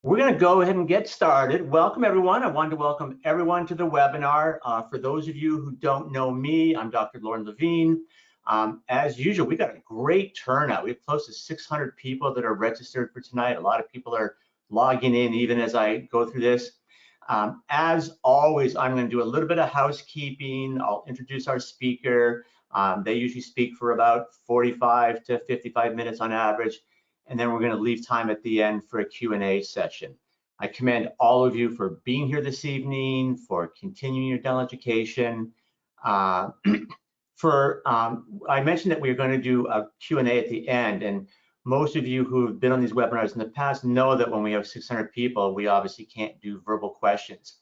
We're going to go ahead and get started. Welcome, everyone. I wanted to welcome everyone to the webinar. For those of you who don't know me, I'm Dr. Lauren Levine. As usual, we got a great turnout. We have close to 600 people that are registered for tonight. A lot of people are logging in even as I go through this. As always, I'm going to do a little bit of housekeeping. I'll introduce our speaker. They usually speak for about 45 to 55 minutes on average. And then we're going to leave time at the end for a Q&A session. I commend all of you for being here this evening, for continuing your dental education. I mentioned that we are going to do a Q&A at the end, and most of you who have been on these webinars in the past know that when we have 600 people, we obviously can't do verbal questions.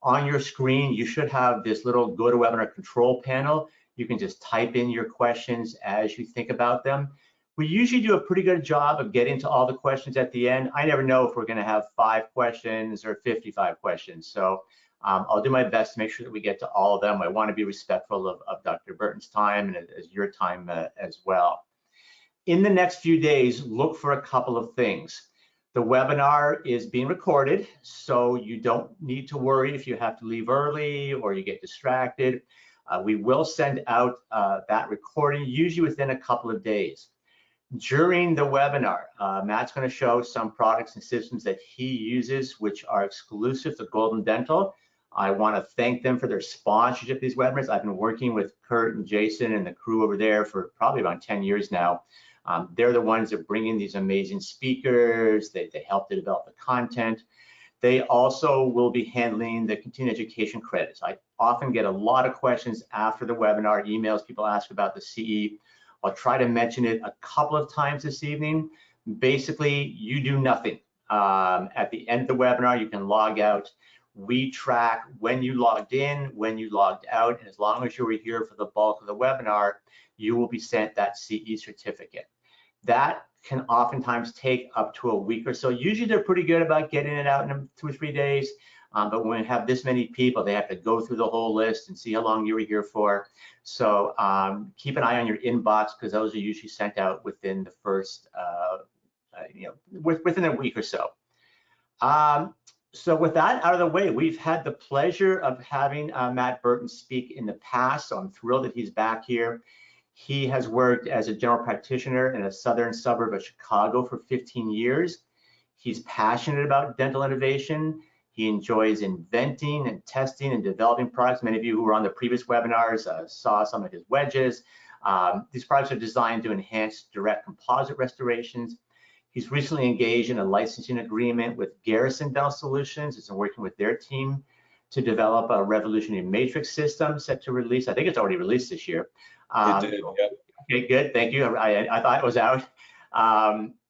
On your screen, you should have this little GoToWebinar control panel. You can just type in your questions as you think about them. We usually do a pretty good job of getting to all the questions at the end. I never know if we're going to have 5 questions or 55 questions. So I'll do my best to make sure that we get to all of them. I want to be respectful of Dr. Burton's time and as your time as well. In the next few days, look for a couple of things. The webinar is being recorded, so you don't need to worry if you have to leave early or you get distracted. We will send out that recording usually within a couple of days. During the webinar, Matt's going to show some products and systems that he uses, which are exclusive to Golden Dental. I want to thank them for their sponsorship of these webinars. I've been working with Kurt and Jason and the crew over there for probably about 10 years now. They're the ones that bring in these amazing speakers. They help to develop the content. They also will be handling the continuing education credits. I often get a lot of questions after the webinar, emails, people ask about the CE. I'll try to mention it a couple of times this evening. Basically, you do nothing. At the end of the webinar, you can log out. We track when you logged in, when you logged out, and as long as you were here for the bulk of the webinar, you will be sent that CE certificate. That can oftentimes take up to a week or so. Usually they're pretty good about getting it out in 2 or 3 days. But when we have this many people, they have to go through the whole list and see how long you were here for. So keep an eye on your inbox because those are usually sent out within the first, within a week or so. So with that out of the way, we've had the pleasure of having Matt Burton speak in the past. So I'm thrilled that he's back here. He has worked as a general practitioner in a southern suburb of Chicago for 15 years. He's passionate about dental innovation. He enjoys inventing and testing and developing products. Many of you who were on the previous webinars saw some of his wedges. These products are designed to enhance direct composite restorations. He's recently engaged in a licensing agreement with Garrison Dental Solutions. He's been working with their team to develop a revolutionary matrix system set to release. I think it's already released this year. It did, yeah. Okay, good, thank you. I thought it was out.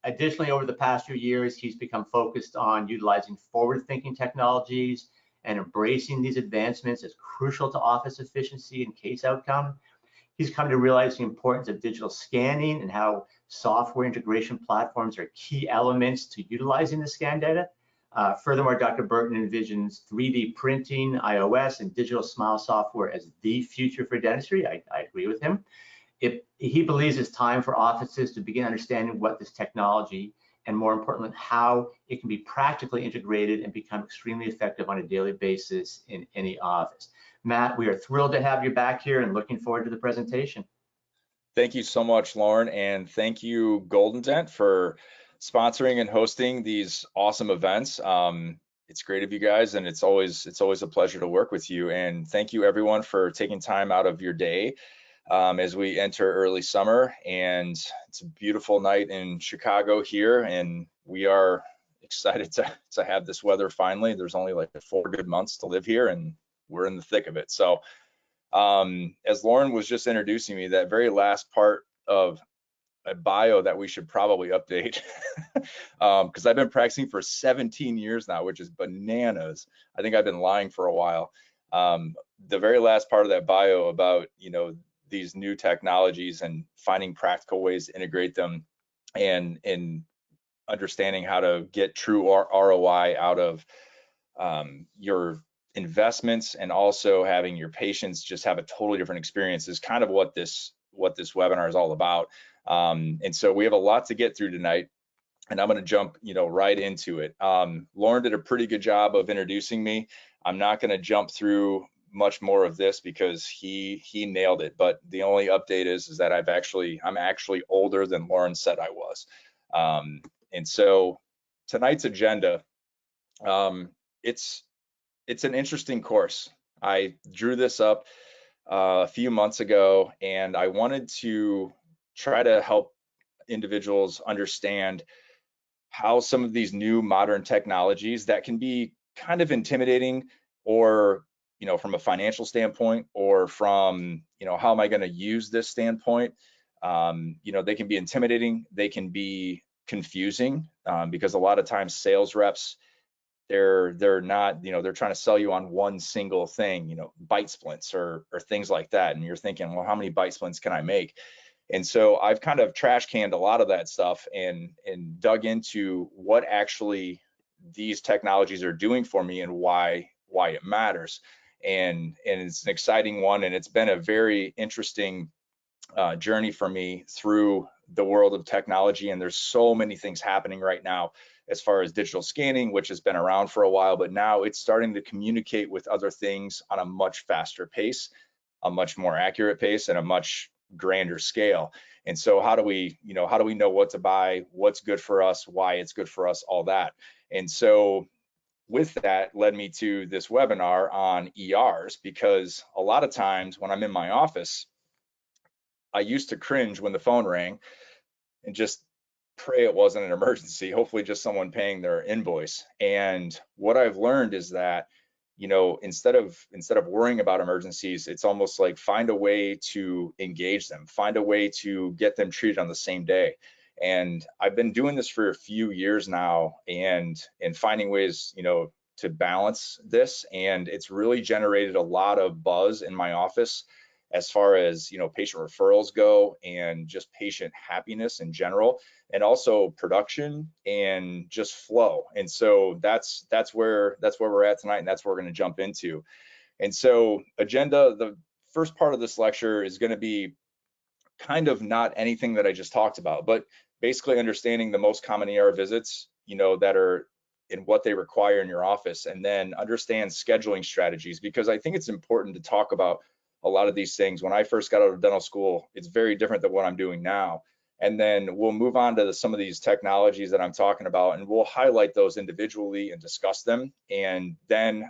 Additionally, over the past few years, he's become focused on utilizing forward-thinking technologies and embracing these advancements as crucial to office efficiency and case outcome. He's come to realize the importance of digital scanning and how software integration platforms are key elements to utilizing the scan data. Furthermore, Dr. Burton envisions 3D printing, iOS, and digital smile software as the future for dentistry. I agree with him. He believes it's time for offices to begin understanding what this technology and, more importantly, how it can be practically integrated and become extremely effective on a daily basis in any office. Matt, we are thrilled to have you back here and looking forward to the presentation. Thank you so much, Lauren, and thank you, GoldenDent, for sponsoring and hosting these awesome events. It's great of you guys, and it's always a pleasure to work with you. And thank you, everyone, for taking time out of your day as we enter early summer. And it's a beautiful night in Chicago here, and we are excited to have this weather finally. There's only like 4 good months to live here, and we're in the thick of it. So as Lauren was just introducing me, that very last part of a bio that we should probably update because I've been practicing for 17 years now, which is bananas. I think I've been lying for a while. The very last part of that bio about, these new technologies and finding practical ways to integrate them and understanding how to get true ROI out of your investments, and also having your patients just have a totally different experience is kind of what this webinar is all about. And so we have a lot to get through tonight. and I'm going to jump, right into it. Lauren did a pretty good job of introducing me. I'm not going to jump through much more of this because he nailed it. But the only update is that I'm actually older than Lauren said I was. And so tonight's agenda, it's an interesting course. I drew this up a few months ago, and I wanted to try to help individuals understand how some of these new modern technologies that can be kind of intimidating, or from a financial standpoint, or from how am I going to use this standpoint, they can be intimidating, they can be confusing, because a lot of times sales reps, they're not, they're trying to sell you on one single thing, bite splints or things like that, and you're thinking, well, how many bite splints can I make? And so I've kind of trash canned a lot of that stuff and dug into what actually these technologies are doing for me and why it matters. And it's an exciting one, and it's been a very interesting journey for me through the world of technology. And there's so many things happening right now as far as digital scanning, which has been around for a while, but now it's starting to communicate with other things on a much faster pace, a much more accurate pace, and a much grander scale. And so how do we know what to buy, what's good for us, why it's good for us, all that. And so with that led me to this webinar on ERs, because a lot of times when I'm in my office, I used to cringe when the phone rang and just pray it wasn't an emergency, hopefully just someone paying their invoice. And what I've learned is that, instead of worrying about emergencies, it's almost like find a way to engage them, find a way to get them treated on the same day. And I've been doing this for a few years now, and finding ways, to balance this. And it's really generated a lot of buzz in my office as far as patient referrals go, and just patient happiness in general, and also production and just flow. And so that's where we're at tonight, and that's what we're going to jump into. And so agenda, the first part of this lecture is going to be kind of not anything that I just talked about, but basically understanding the most common ER visits, that are and what they require in your office, and then understand scheduling strategies, because I think it's important to talk about a lot of these things. When I first got out of dental school, it's very different than what I'm doing now. And then we'll move on to some of these technologies that I'm talking about, and we'll highlight those individually and discuss them. And then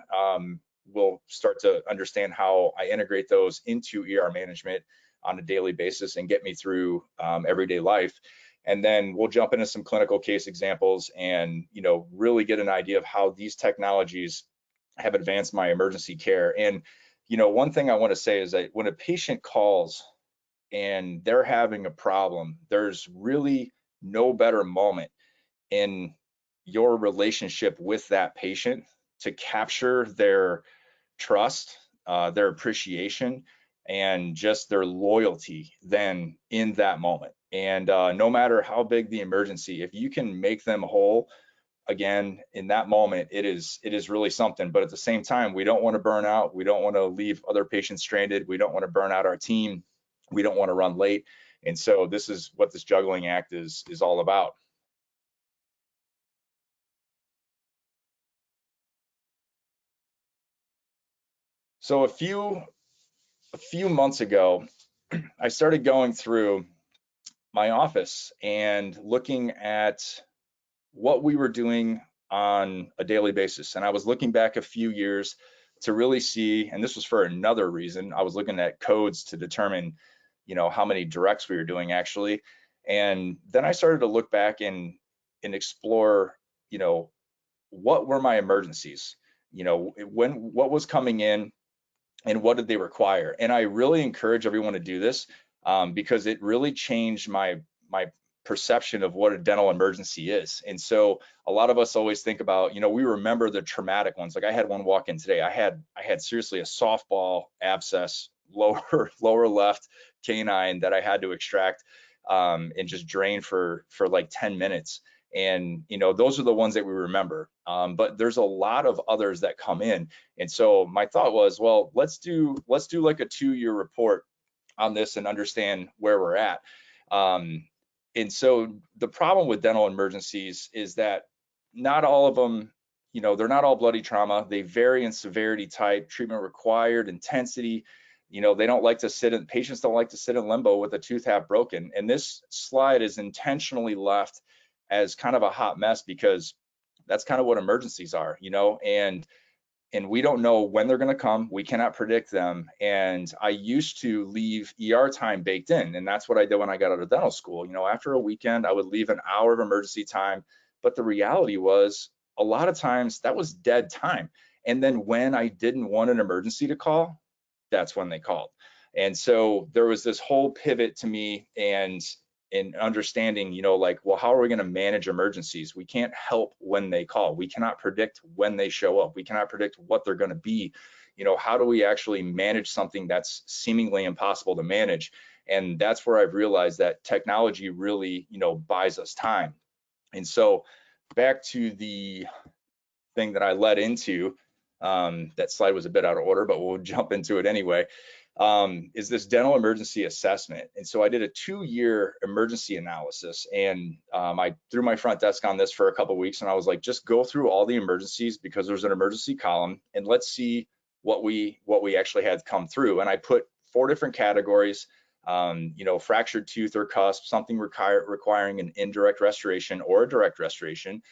we'll start to understand how I integrate those into ER management on a daily basis and get me through everyday life. And then we'll jump into some clinical case examples and really get an idea of how these technologies have advanced my emergency care. And one thing I want to say is that when a patient calls and they're having a problem, there's really no better moment in your relationship with that patient to capture their trust, their appreciation, and just their loyalty than in that moment. And no matter how big the emergency, if you can make them whole again in that moment, it is really something. But at the same time, we don't want to burn out. We don't want to leave other patients stranded. We don't want to burn out our team. We don't want to run late. And so this is what this juggling act is all about. So a few months ago, I started going through my office and looking at what we were doing on a daily basis. And I was looking back a few years to really see, and this was for another reason, I was looking at codes to determine, how many directs we were doing actually. And then I started to look back and explore, what were my emergencies? What was coming in and what did they require? And I really encourage everyone to do this, because it really changed my perception of what a dental emergency is. And so a lot of us always think about, we remember the traumatic ones. Like I had one walk in today. I had seriously a softball abscess, lower left canine, that I had to extract and just drain for like 10 minutes. And those are the ones that we remember, but there's a lot of others that come in. And so my thought was, well, let's do like a 2-year report on this and understand where we're at. And so the problem with dental emergencies is that not all of them, they're not all bloody trauma. They vary in severity, type, treatment required, intensity. They don't like to patients don't like to sit in limbo with a tooth half broken. And this slide is intentionally left as kind of a hot mess because that's kind of what emergencies are, and we don't know when they're going to come. We cannot predict them. And I used to leave ER time baked in, and that's what I did when I got out of dental school. After a weekend, I would leave an hour of emergency time. But the reality was, a lot of times that was dead time. And then when I didn't want an emergency to call, that's when they called. And so there was this whole pivot to me, and in understanding, like, well, how are we going to manage emergencies? We can't help when they call. We cannot predict when they show up. We cannot predict what they're going to be. How do we actually manage something that's seemingly impossible to manage? And that's where I've realized that technology really, buys us time. And so back to the thing that I led into, that slide was a bit out of order, but we'll jump into it anyway. Is this dental emergency assessment. And so I did a 2-year emergency analysis, and I threw my front desk on this for a couple of weeks, and I was like, just go through all the emergencies because there's an emergency column, and let's see what we actually had come through. And I put 4 different categories, fractured tooth or cusp, something requiring an indirect restoration or a direct restoration.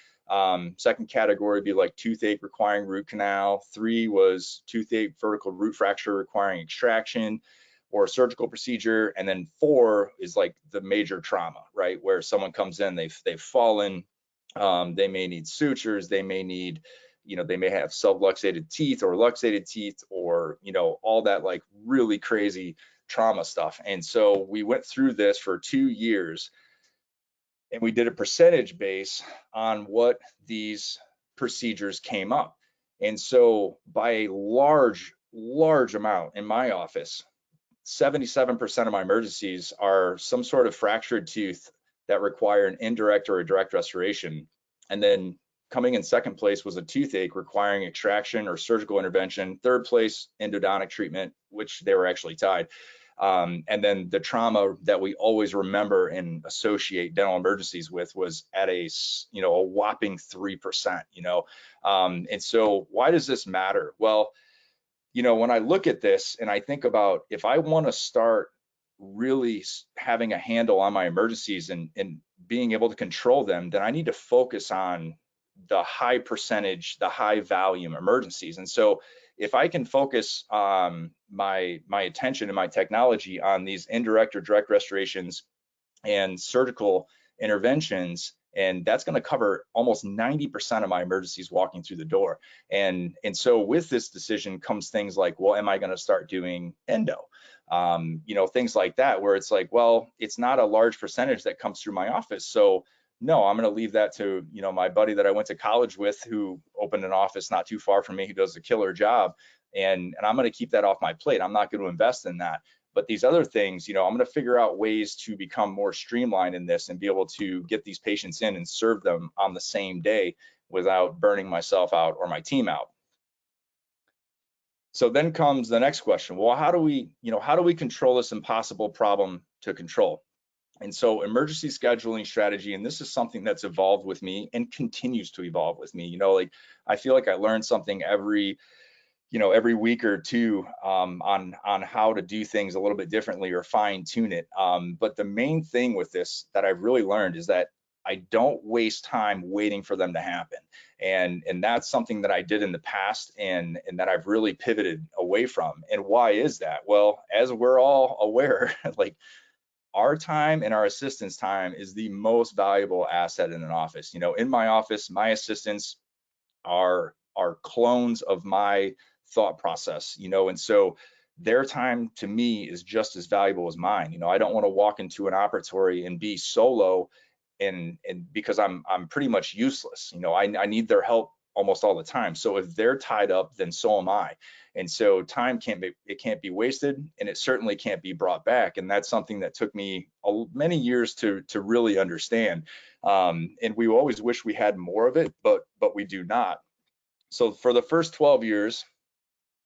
Second category would be like toothache requiring root canal. 3 was toothache vertical root fracture requiring extraction or a surgical procedure. And then 4 is like the major trauma, right? Where someone comes in, they've fallen, they may need sutures, they may need, they may have subluxated teeth or luxated teeth, or, all that like really crazy trauma stuff. And so we went through this for 2 years, and we did a percentage base on what these procedures came up. And so by a large amount in my office, 77% of my emergencies are some sort of fractured tooth that require an indirect or a direct restoration. And then coming in second place was a toothache requiring extraction or surgical intervention. Third place, endodontic treatment, which they were actually tied. And then the trauma that we always remember and associate dental emergencies with was at a whopping 3%, and so why does this matter? Well, when I look at this and I think about, if I want to start really having a handle on my emergencies and being able to control them, then I need to focus on the high percentage, the high volume emergencies. And so if I can focus my attention and my technology on these indirect or direct restorations and surgical interventions, and that's going to cover almost 90% of my emergencies walking through the door. And so with this decision comes things like, well, am I going to start doing endo? Things like that, where it's like, well, it's not a large percentage that comes through my office, so no, I'm going to leave that to, my buddy that I went to college with, who opened an office not too far from me, who does a killer job. And I'm going to keep that off my plate. I'm not going to invest in that. But these other things, I'm going to figure out ways to become more streamlined in this and be able to get these patients in and serve them on the same day without burning myself out or my team out. So then comes the next question. Well, how do we control this impossible problem to control? And so emergency scheduling strategy, and this is something that's evolved with me and continues to evolve with me. Like, I feel like I learn something every week or two on how to do things a little bit differently or fine tune it. But the main thing with this that I've really learned is that I don't waste time waiting for them to happen. And that's something that I did in the past and that I've really pivoted away from. And why is that? Well, as we're all aware, like, our time and our assistants' time is the most valuable asset in an office. In my office, my assistants are clones of my thought process, and so their time to me is just as valuable as mine. I don't want to walk into an operatory and be solo and because I'm pretty much useless. I need their help almost all the time. So if they're tied up, then so am I. And so time can't be wasted, and it certainly can't be brought back. And that's something that took me many years to really understand. And we always wish we had more of it, but we do not. So for the first 12 years,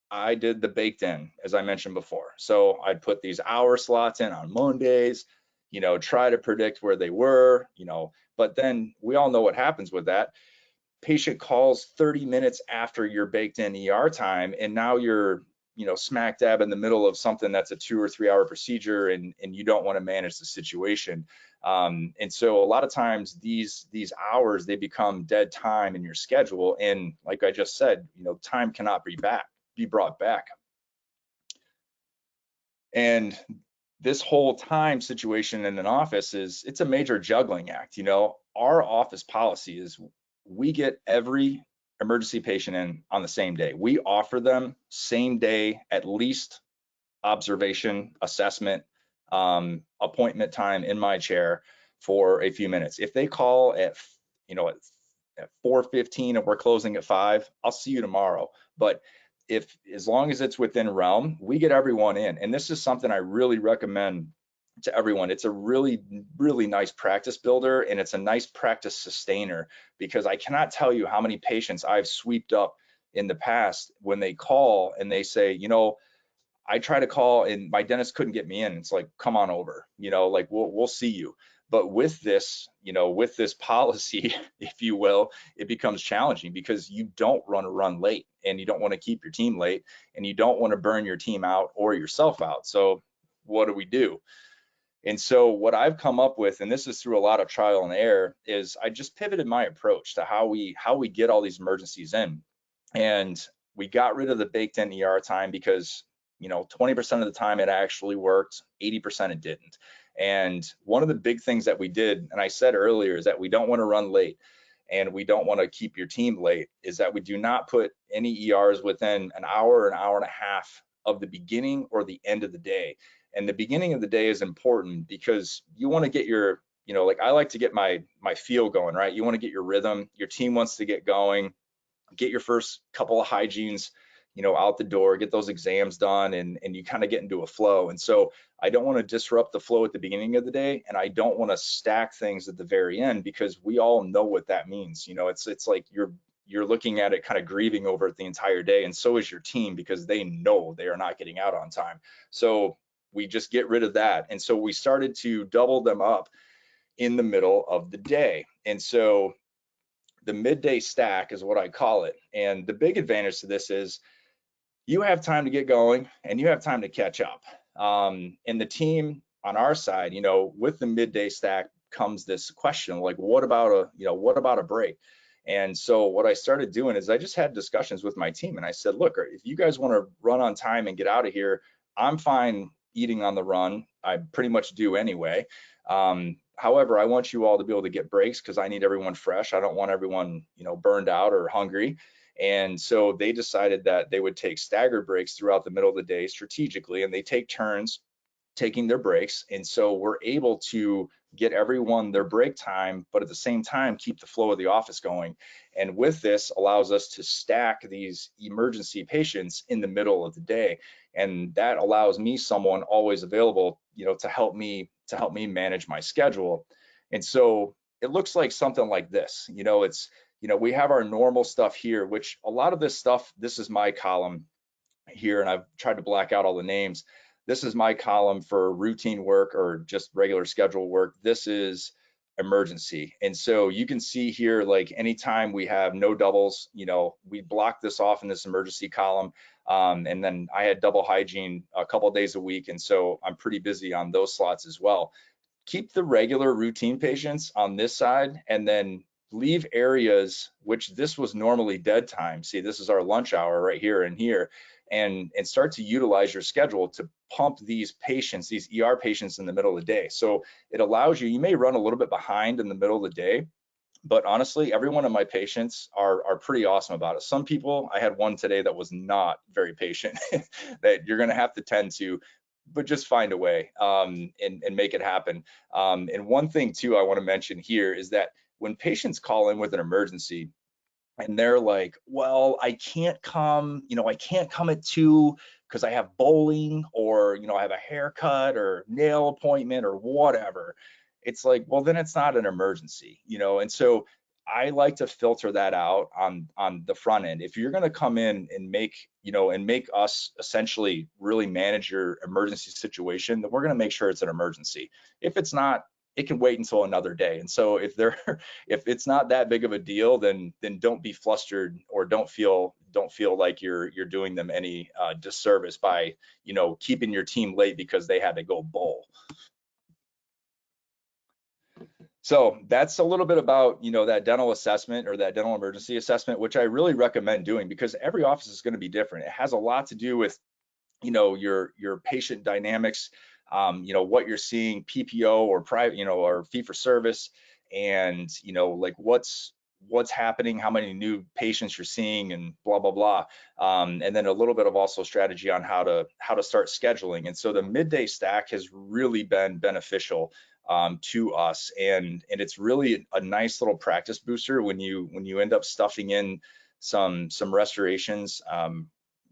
I did the baked in, as I mentioned before. So I'd put these hour slots in on Mondays, try to predict where they were, but then we all know what happens with that. Patient calls 30 minutes after your baked in ER time, and now you're smack dab in the middle of something that's a 2 or 3 hour procedure, and you don't want to manage the situation. And so a lot of times these hours, they become dead time in your schedule, and like I just said, time cannot be brought back. And this whole time situation in an office it's a major juggling act. Our office policy is we get every emergency patient in on the same day. We offer them same day, at least observation, assessment, appointment time in my chair for a few minutes. If they call at 4:15 and we're closing at 5, I'll see you tomorrow. But as long as it's within realm, we get everyone in. And this is something I really recommend to everyone. It's a really, really nice practice builder, and it's a nice practice sustainer, because I cannot tell you how many patients I've swept up in the past when they call and they say, I try to call and my dentist couldn't get me in. It's like, come on over, like we'll see you. But with this, with this policy, if you will, it becomes challenging because you don't want to run late, and you don't want to keep your team late, and you don't want to burn your team out or yourself out. So what do we do? And so what I've come up with, and this is through a lot of trial and error, is I just pivoted my approach to how we get all these emergencies in. And we got rid of the baked in ER time because 20% of the time it actually worked, 80% it didn't. And one of the big things that we did, and I said earlier, is that we don't want to run late and we don't want to keep your team late, is that we do not put any ERs within an hour and a half of the beginning or the end of the day. And the beginning of the day is important because you want to get your, like I like to get my feel going, right? You want to get your rhythm, your team wants to get going, get your first couple of hygienes, out the door, get those exams done, and you kind of get into a flow. And so I don't want to disrupt the flow at the beginning of the day, and I don't want to stack things at the very end, because we all know what that means. It's like you're looking at it kind of grieving over it the entire day, and so is your team, because they know they are not getting out on time. So we just get rid of that. And so we started to double them up in the middle of the day. And so the midday stack is what I call it. And the big advantage to this is you have time to get going and you have time to catch up. And the team on our side, with the midday stack comes this question, like, what about a break? And so what I started doing is I just had discussions with my team, and I said, look, if you guys want to run on time and get out of here, I'm fine eating on the run. I pretty much do anyway. However, I want you all to be able to get breaks, because I need everyone fresh. I don't want everyone, burned out or hungry. And so they decided that they would take staggered breaks throughout the middle of the day strategically, and they take turns taking their breaks. And so we're able to get everyone their break time, but at the same time, keep the flow of the office going. And with this allows us to stack these emergency patients in the middle of the day. And that allows me someone always available, to help me manage my schedule. And so it looks like something like this. We have our normal stuff here, which a lot of this stuff, this is my column here, and I've tried to black out all the names. This is my column for routine work or just regular schedule work. This is emergency. And so you can see here, like anytime we have no doubles, we block this off in this emergency column. And then I had double hygiene a couple of days a week. And so I'm pretty busy on those slots as well. Keep the regular routine patients on this side, and then leave areas which this was normally dead time. See, this is our lunch hour right here and here. And start to utilize your schedule to pump these patients, these ER patients, in the middle of the day. So it allows you may run a little bit behind in the middle of the day, but honestly, every one of my patients are pretty awesome about it. Some people, I had one today that was not very patient that you're gonna have to tend to, but just find a way and make it happen. And one thing too I wanna mention here is that when patients call in with an emergency, and they're like, well, I can't come at 2 because I have bowling, or I have a haircut or nail appointment or whatever. It's like, well, then it's not an emergency, and so I like to filter that out on the front end. If you're going to come in and make us essentially really manage your emergency situation, then we're going to make sure it's an emergency. If it's not, it can wait until another day. And so if if it's not that big of a deal, then don't be flustered, or don't feel like you're doing them any disservice by keeping your team late because they had to go bowl. So that's a little bit about that dental assessment, or that dental emergency assessment, which I really recommend doing, because every office is going to be different. It has a lot to do with your patient dynamics, what you're seeing, PPO or private, or fee for service, and like what's happening, how many new patients you're seeing, and blah blah blah. And then a little bit of also strategy on how to start scheduling. And so the midday stack has really been beneficial to us, and it's really a nice little practice booster when you end up stuffing in some restorations.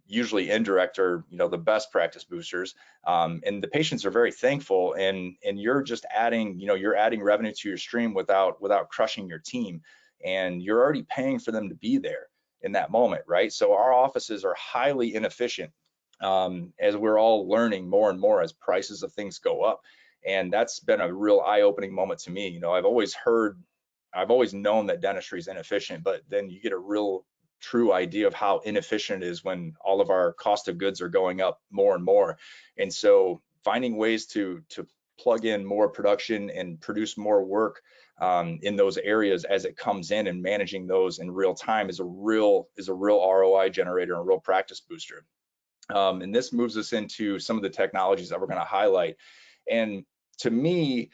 Usually indirect are the best practice boosters, and the patients are very thankful, and you're just adding you're adding revenue to your stream without crushing your team, and you're already paying for them to be there in that moment, right? So our offices are highly inefficient, as we're all learning more and more as prices of things go up. And that's been a real eye-opening moment to me. I've always known that dentistry is inefficient, but then you get a real true idea of how inefficient it is when all of our cost of goods are going up more and more. And so finding ways to plug in more production and produce more work in those areas as it comes in, and managing those in real time is a real ROI generator and a real practice booster. And this moves us into some of the technologies that we're going to highlight. And to me,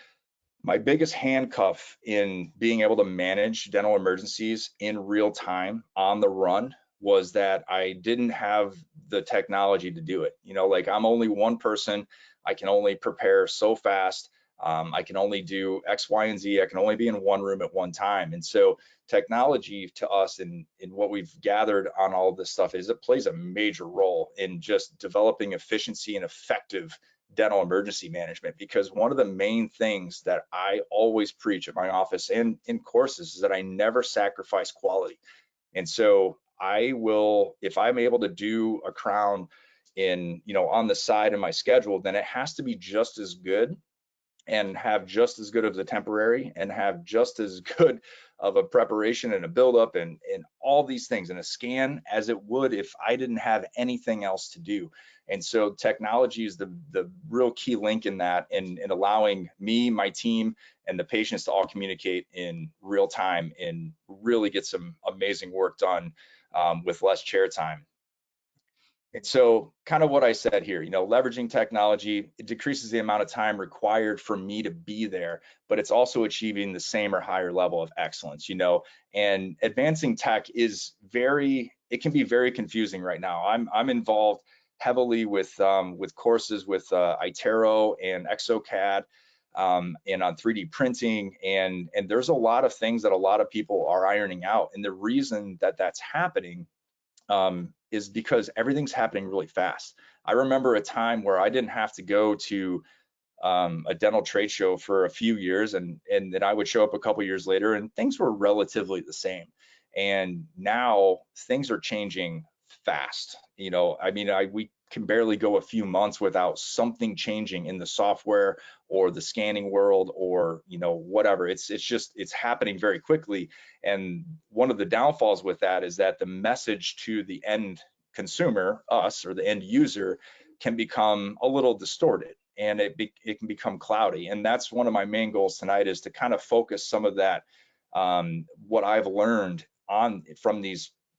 my biggest handcuff in being able to manage dental emergencies in real time on the run was that I didn't have the technology to do it. Like, I'm only one person. I can only prepare so fast. I can only do X, Y, and Z. I can only be in one room at one time. And so technology to us, in what we've gathered on all of this stuff, is it plays a major role in just developing efficiency and effective dental emergency management. Because one of the main things that I always preach at my office and in courses is that I never sacrifice quality. And so I will, if I'm able to do a crown on the side in my schedule, then it has to be just as good, and have just as good of the temporary, and have just as good of a preparation and a buildup and all these things, and a scan, as it would if I didn't have anything else to do. And so technology is the real key link in that, in allowing me, my team, and the patients to all communicate in real time and really get some amazing work done with less chair time. And so kind of what I said here, leveraging technology, it decreases the amount of time required for me to be there, but it's also achieving the same or higher level of excellence, and advancing tech it can be very confusing right now. I'm involved heavily with courses with iTero and ExoCAD, and on 3D printing, and there's a lot of things that a lot of people are ironing out. And the reason that that's happening is because everything's happening really fast. I remember a time where I didn't have to go to a dental trade show for a few years, and then I would show up a couple years later and things were relatively the same. And now things are changing fast. We can barely go a few months without something changing in the software or the scanning world, or whatever. It's happening very quickly. And one of the downfalls with that is that the message to the end consumer, us, or the end user, can become a little distorted, and it can become cloudy. And that's one of my main goals tonight, is to kind of focus some of that, what I've learned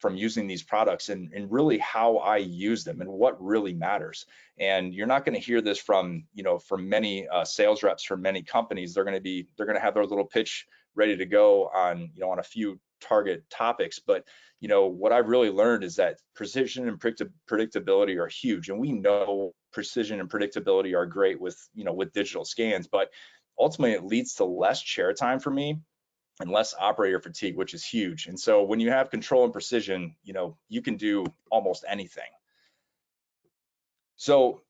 from using these products, and really how I use them and what really matters. And you're not going to hear this from many sales reps from many companies. They're going to have their little pitch ready to go on on a few target topics. But what I've really learned is that precision and predictability are huge, and we know precision and predictability are great with digital scans, but ultimately it leads to less chair time for me and less operator fatigue, which is huge. And so when you have control and precision, you can do almost anything. So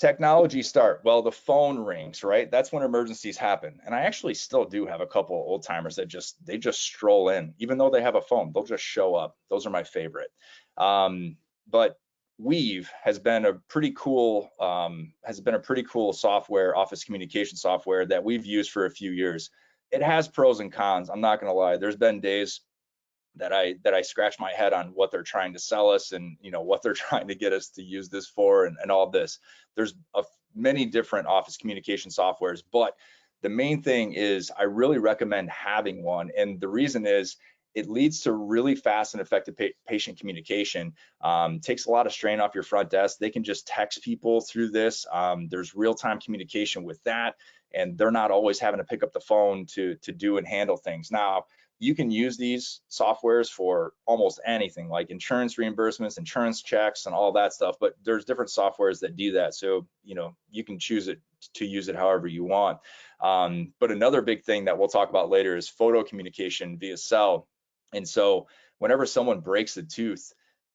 Technology start. Well, the phone rings, right? That's when emergencies happen. And I actually still do have a couple of old timers that they just stroll in, even though they have a phone, they'll just show up. Those are my favorite. But Weave has been a pretty cool software, office communication software that we've used for a few years. It has pros and cons. I'm not going to lie. There's been days that I scratch my head on what they're trying to sell us, and what they're trying to get us to use this for, and all this. There's many different office communication softwares, but the main thing is I really recommend having one, and the reason is it leads to really fast and effective patient communication. Takes a lot of strain off your front desk. They can just text people through this. There's real-time communication with that, and they're not always having to pick up the phone to do and handle things. Now, you can use these softwares for almost anything, like insurance reimbursements, insurance checks, and all that stuff, but there's different softwares that do that. So, you can choose to use it however you want. But another big thing that we'll talk about later is photo communication via cell. And so whenever someone breaks a tooth,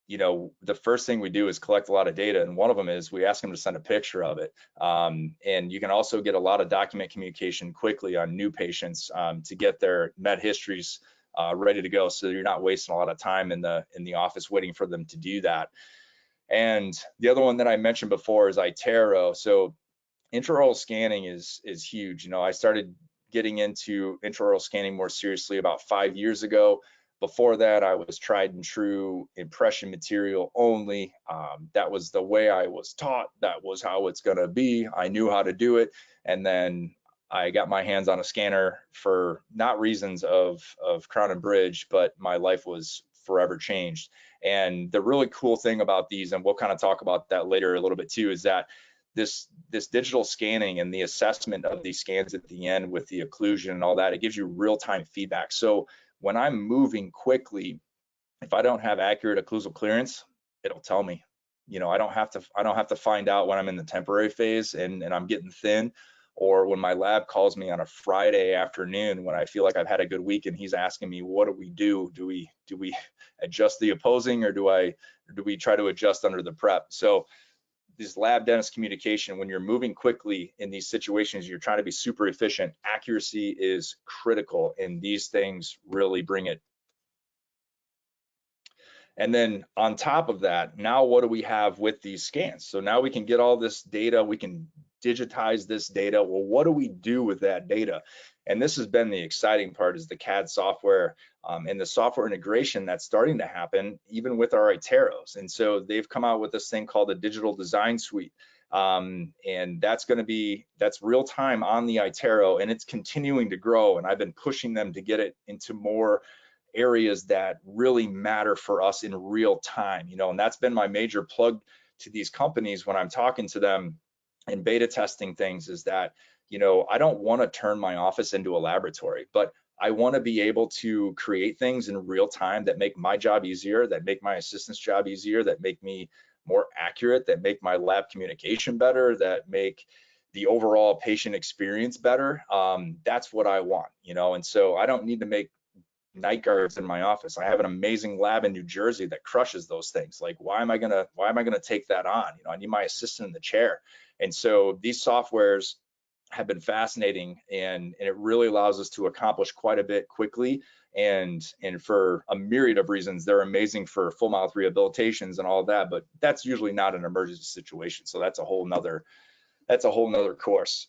the first thing we do is collect a lot of data, and one of them is we ask them to send a picture of it. And you can also get a lot of document communication quickly on new patients to get their med histories ready to go, so you're not wasting a lot of time in the office waiting for them to do that. And the other one that I mentioned before is iTero. So intraoral scanning is huge. I started getting into intraoral scanning more seriously about 5 years ago. Before that, I was tried and true impression material only. That was the way I was taught. That was how it's going to be. I knew how to do it. And then I got my hands on a scanner for not reasons of Crown and Bridge, but my life was forever changed. And the really cool thing about these, and we'll kind of talk about that later a little bit too, is that this digital scanning and the assessment of these scans at the end with the occlusion and all that, it gives you real-time feedback. So when I'm moving quickly, if I don't have accurate occlusal clearance, it'll tell me. I don't have to find out when I'm in the temporary phase and I'm getting thin, or when my lab calls me on a Friday afternoon when I feel like I've had a good week and he's asking me, what do we do? Do we adjust the opposing, or do we try to adjust under the prep? So this lab dentist communication, when you're moving quickly in these situations, you're trying to be super efficient. Accuracy is critical, and these things really bring it. And then on top of that, now what do we have with these scans? So now we can get all this data, we can digitize this data. Well, what do we do with that data? And this has been the exciting part, is the CAD software and the software integration that's starting to happen even with our iTeros. And so they've come out with this thing called the Digital Design Suite. And that's real time on the iTero, and it's continuing to grow. And I've been pushing them to get it into more areas that really matter for us in real time, and that's been my major plug to these companies when I'm talking to them and beta testing things, is that, I don't want to turn my office into a laboratory, but I want to be able to create things in real time that make my job easier, that make my assistant's job easier, that make me more accurate, that make my lab communication better, that make the overall patient experience better. That's what I want, and so I don't need to make night guards in my office. I have an amazing lab in New Jersey that crushes those things. Like, why am I gonna take that on? I need my assistant in the chair. And so these softwares have been fascinating, and it really allows us to accomplish quite a bit quickly, and for a myriad of reasons. They're amazing for full mouth rehabilitations and all of that, but that's usually not an emergency situation. So that's a whole nother course.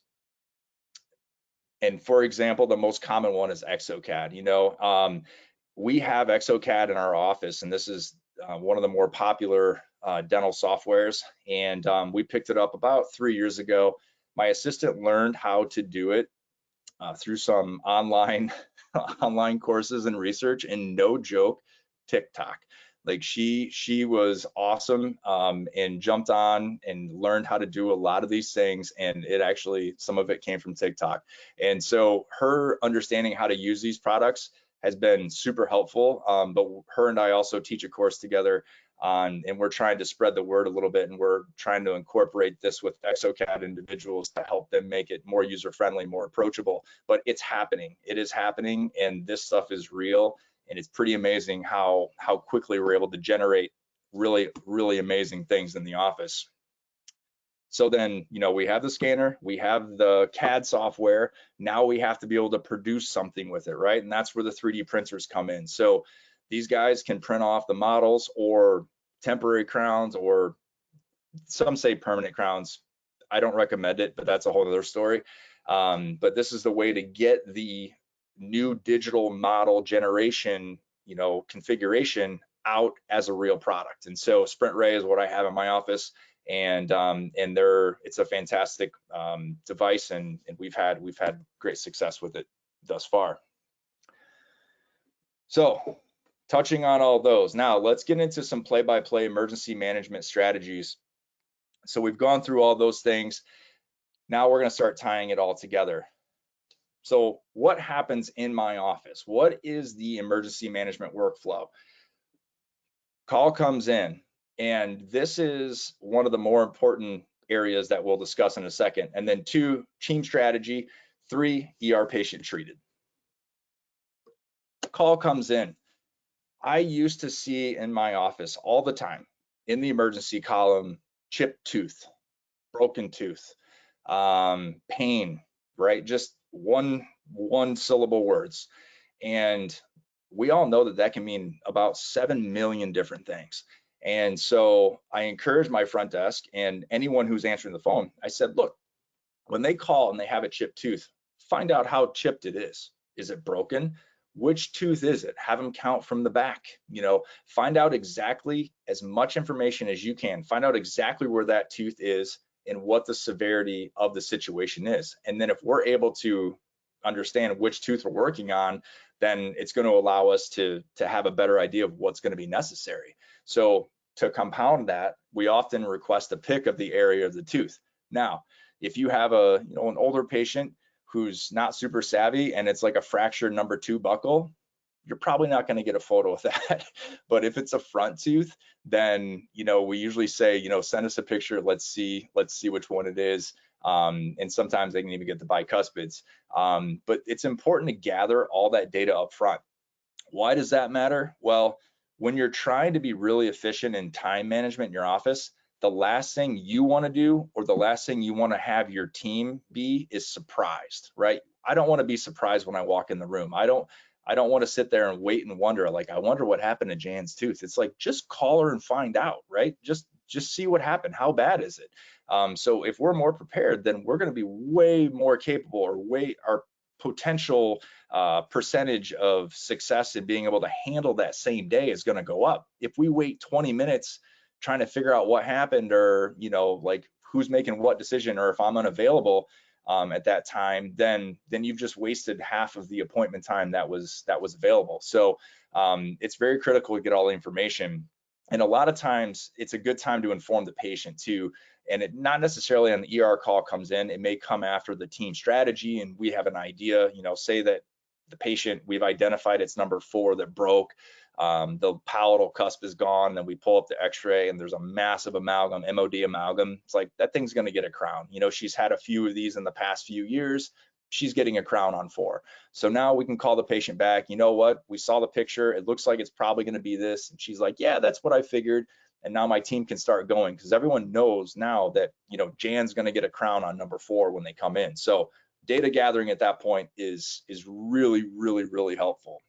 And for example, the most common one is exocad. We have exocad in our office, and this is one of the more popular dental softwares, and we picked it up about 3 years ago. My assistant learned how to do it through some online courses and research, and no joke, TikTok. Like, she was awesome, and jumped on and learned how to do a lot of these things, and some of it came from TikTok. And so her understanding how to use these products has been super helpful. But her and I also teach a course together and we're trying to spread the word a little bit, and we're trying to incorporate this with exocad individuals to help them make it more user-friendly, more approachable. But it's happening. It is happening, and this stuff is real. And it's pretty amazing how quickly we're able to generate really, really amazing things in the office. So then, we have the scanner, we have the CAD software. Now we have to be able to produce something with it, right? And that's where the 3D printers come in. So these guys can print off the models or temporary crowns, or some say permanent crowns. I don't recommend it, but that's a whole other story. But this is the way to get the new digital model generation, configuration out as a real product. And so Sprint Ray is what I have in my office, and it's a fantastic device, and we've had great success with it thus far. So touching on all those, now let's get into some play-by-play emergency management strategies. So we've gone through all those things. Now we're going to start tying it all together. So what happens in my office? What is the emergency management workflow? Call comes in, and this is one of the more important areas that we'll discuss in a second. And then 2, team strategy. 3, ER patient treated. Call comes in. I used to see in my office all the time in the emergency column, chipped tooth, broken tooth, pain, right? Just one syllable words. And we all know that can mean about 7 million different things. And so I encourage my front desk and anyone who's answering the phone, I said, look, when they call and they have a chipped tooth, find out how chipped it is. Is it broken? Which tooth is it? Have them count from the back. Find out exactly as much information as you can. Find out exactly where that tooth is and what the severity of the situation is. And then if we're able to understand which tooth we're working on, then it's going to allow us to have a better idea of what's going to be necessary. So to compound that, we often request a pic of the area of the tooth. Now, if you have an older patient who's not super savvy and it's like a fractured number 2 buccal, you're probably not going to get a photo of that. But if it's a front tooth, then we usually say, send us a picture. Let's see which one it is. And sometimes they can even get the bicuspids. But it's important to gather all that data up front. Why does that matter? Well, when you're trying to be really efficient in time management in your office, the last thing you want to do, or the last thing you want to have your team be, is surprised, right? I don't want to be surprised when I walk in the room. I don't want to sit there and wait and wonder, like, I wonder what happened to Jan's tooth. It's like, just call her and find out, right? Just see what happened. How bad is it? So if we're more prepared, then we're going to be way more capable, or our potential percentage of success in being able to handle that same day is going to go up. If we wait 20 minutes trying to figure out what happened, or like who's making what decision, or if I'm unavailable at that time, then you've just wasted half of the appointment time that was available. So it's very critical to get all the information. And a lot of times it's a good time to inform the patient too. And it not necessarily on the ER call comes in, it may come after the team strategy and we have an idea, say that the patient, we've identified it's number 4 that broke. The palatal cusp is gone, then we pull up the x-ray and there's a massive amalgam, MOD amalgam. It's like, that thing's going to get a crown. She's had a few of these in the past few years. She's getting a crown on 4. So now we can call the patient back. You know what? We saw the picture. It looks like it's probably going to be this. And she's like, yeah, that's what I figured. And now my team can start going, because everyone knows now that, Jan's going to get a crown on number 4 when they come in. So data gathering at that point is really, really, really helpful.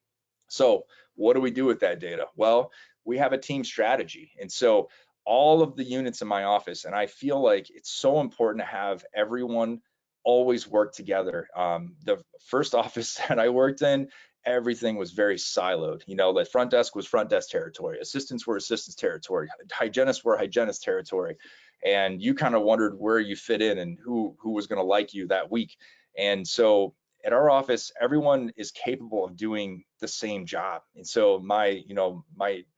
So what do we do with that data? Well, we have a team strategy. And so all of the units in my office, and I feel like it's so important to have everyone always work together. The first office that I worked in, everything was very siloed. The front desk was front desk territory, assistants were assistants territory, hygienists were hygienist territory. And you kind of wondered where you fit in and who was going to like you that week. And so at our office, everyone is capable of doing the same job. And so my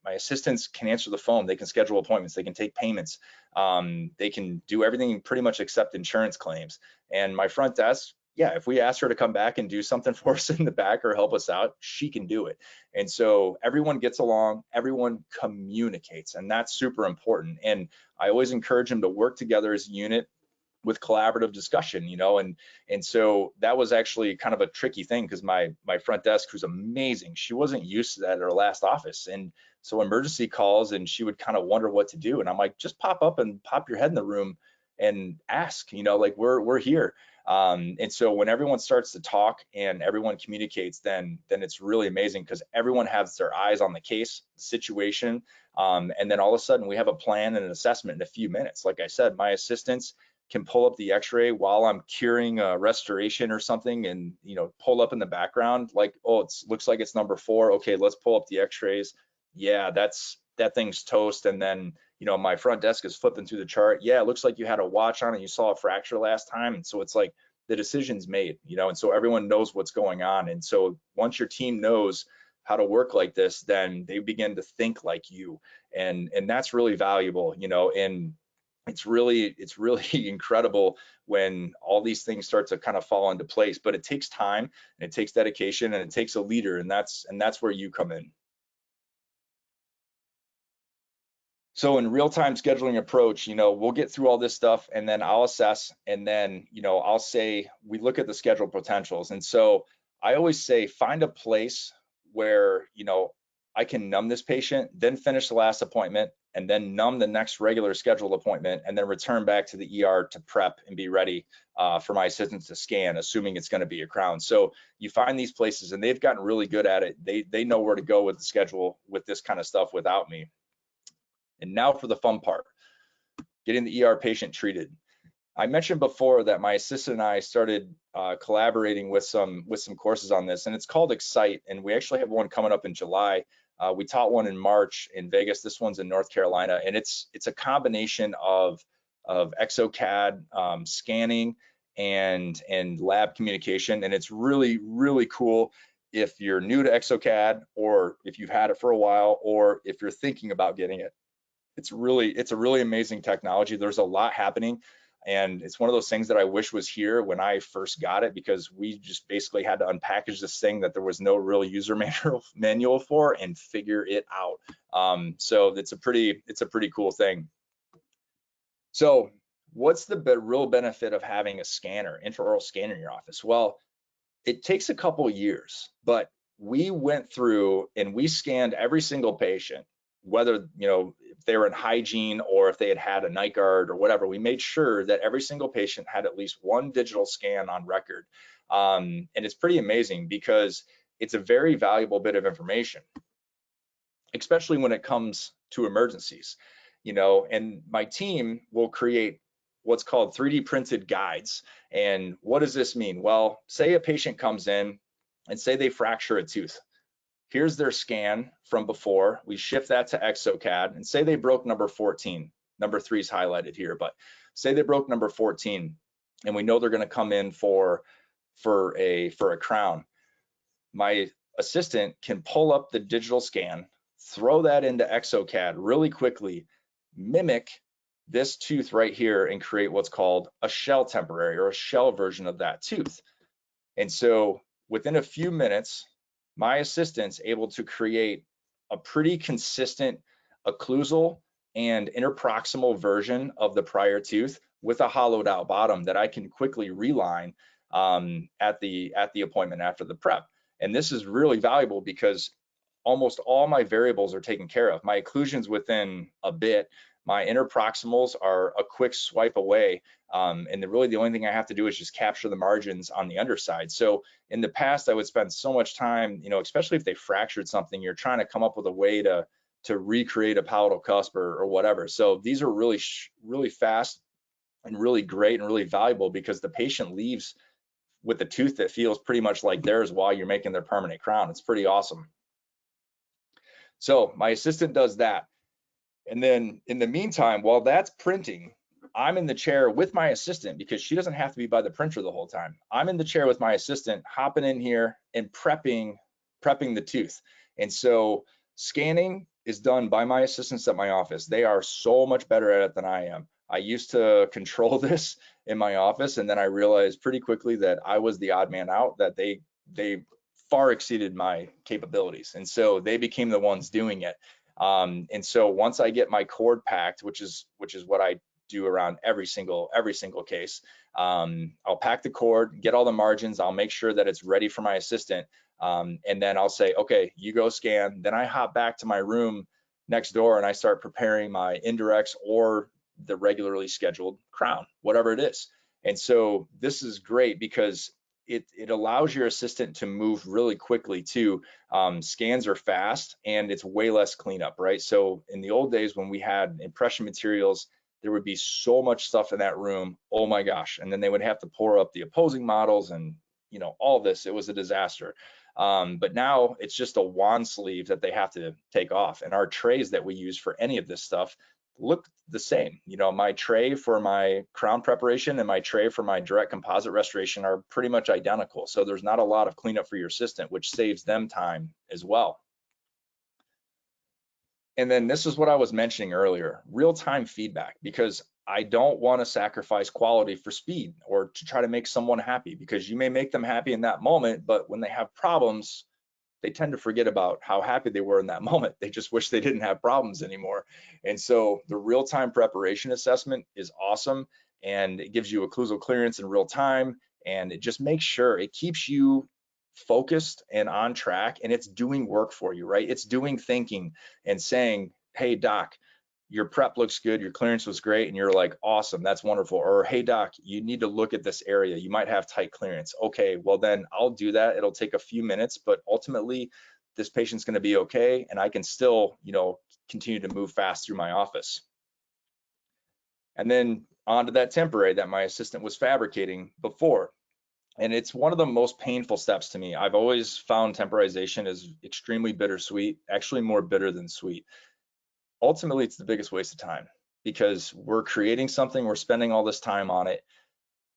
assistants can answer the phone, they can schedule appointments, they can take payments, they can do everything pretty much except insurance claims. And my front desk, yeah, if we ask her to come back and do something for us in the back or help us out, she can do it. And so everyone gets along, everyone communicates, and that's super important. And I always encourage them to work together as a unit with collaborative discussion, and so that was actually kind of a tricky thing, because my front desk, who's amazing, she wasn't used to that at her last office. And so emergency calls and she would kind of wonder what to do. And I'm like, just pop up and pop your head in the room and ask, like we're here. And so when everyone starts to talk and everyone communicates, then it's really amazing, because everyone has their eyes on the case, situation, and then all of a sudden we have a plan and an assessment in a few minutes. Like I said, my assistants can pull up the x-ray while I'm curing a restoration or something, and pull up in the background like, oh, it looks like it's number 4. Okay, let's pull up the x-rays. Yeah, that thing's toast. And then my front desk is flipping through the chart. Yeah, it looks like you had a watch on and you saw a fracture last time. And so it's like the decision's made, and so everyone knows what's going on. And so once your team knows how to work like this, then they begin to think like you, and that's really valuable, and it's really incredible when all these things start to kind of fall into place. But it takes time, and it takes dedication, and it takes a leader, and that's where you come in. So in real-time scheduling approach, we'll get through all this stuff, and then I'll assess, and then, I'll say, we look at the schedule potentials. And so I always say, find a place where, I can numb this patient, then finish the last appointment, and then numb the next regular scheduled appointment, and then return back to the ER to prep and be ready for my assistants to scan, assuming it's going to be a crown. So you find these places, and they've gotten really good at it. They know where to go with the schedule with this kind of stuff without me. And now for the fun part, getting the ER patient treated. I mentioned before that my assistant and I started collaborating with some courses on this, and it's called Excite, and we actually have one coming up in July. We taught one in March in Vegas. This one's in North Carolina, and it's a combination of exocad scanning and lab communication, and it's really, really cool if you're new to exocad, or if you've had it for a while, or if you're thinking about getting it. It's a really amazing technology. There's a lot happening, and it's one of those things that I wish was here when I first got it, because we just basically had to unpackage this thing that there was no real user manual for and figure it out. So it's a pretty cool thing. So what's the real benefit of having a scanner, intraoral scanner in your office? Well, it takes a couple years, but we went through and we scanned every single patient, whether if they were in hygiene or if they had a night guard or whatever. We made sure that every single patient had at least one digital scan on record, and it's pretty amazing, because it's a very valuable bit of information, especially when it comes to emergencies. And my team will create what's called 3D printed guides. And what does this mean? Well, say a patient comes in and say they fracture a tooth. Here's their scan from before. We shift that to exocad, and say they broke number 14. Number 3 is highlighted here, but say they broke number 14, and we know they're going to come in for a crown. My assistant can pull up the digital scan, throw that into exocad really quickly, mimic this tooth right here, and create what's called a shell temporary, or a shell version of that tooth. And so within a few minutes, my assistant's able to create a pretty consistent occlusal and interproximal version of the prior tooth with a hollowed out bottom that I can quickly reline at the appointment after the prep. And this is really valuable, because almost all my variables are taken care of. My occlusions within a bit, my interproximals are a quick swipe away, and really the only thing I have to do is just capture the margins on the underside. So in the past, I would spend so much time, especially if they fractured something, you're trying to come up with a way to recreate a palatal cusp or whatever. So these are really fast and really great and really valuable, because the patient leaves with a tooth that feels pretty much like theirs while you're making their permanent crown. It's pretty awesome. So my assistant does that. And then in the meantime, while that's printing, I'm in the chair with my assistant, because she doesn't have to be by the printer the whole time. I'm in the chair with my assistant, hopping in here and prepping the tooth. And so scanning is done by my assistants at my office. They are so much better at it than I am. I used to control this in my office, and then I realized pretty quickly that I was the odd man out, that they far exceeded my capabilities. And so they became the ones doing it. And so once I get my cord packed, which is what I do around every single case, I'll pack the cord, get all the margins, I'll make sure that it's ready for my assistant, and then I'll say, okay, you go scan. Then I hop back to my room next door and I start preparing my indirects or the regularly scheduled crown, whatever it is. And so this is great because it allows your assistant to move really quickly too. Scans are fast and it's way less cleanup, right? So in the old days when we had impression materials, there would be so much stuff in that room, oh my gosh. And then they would have to pour up the opposing models and all this. It was a disaster. But now it's just a wand sleeve that they have to take off. And our trays that we use for any of this stuff look the same. My tray for my crown preparation and my tray for my direct composite restoration are pretty much identical. So there's not a lot of cleanup for your assistant, which saves them time as well. And then this is what I was mentioning earlier, real-time feedback, because I don't want to sacrifice quality for speed or to try to make someone happy, because you may make them happy in that moment, but when they have problems, they tend to forget about how happy they were in that moment. They just wish they didn't have problems anymore. And so the real-time preparation assessment is awesome, and it gives you occlusal clearance in real time, and it just makes sure it keeps you focused and on track, and it's doing work for you, right? It's doing thinking and saying, hey doc, your prep looks good, your clearance was great, and you're like, awesome, that's wonderful. Or hey doc, you need to look at this area, you might have tight clearance. Okay, well then I'll do that. It'll take a few minutes, but ultimately this patient's going to be okay, and I can still continue to move fast through my office. And then onto that temporary that my assistant was fabricating before. And it's one of the most painful steps to me. I've always found temporization is extremely bittersweet, actually more bitter than sweet. Ultimately, it's the biggest waste of time, because we're creating something, we're spending all this time on it,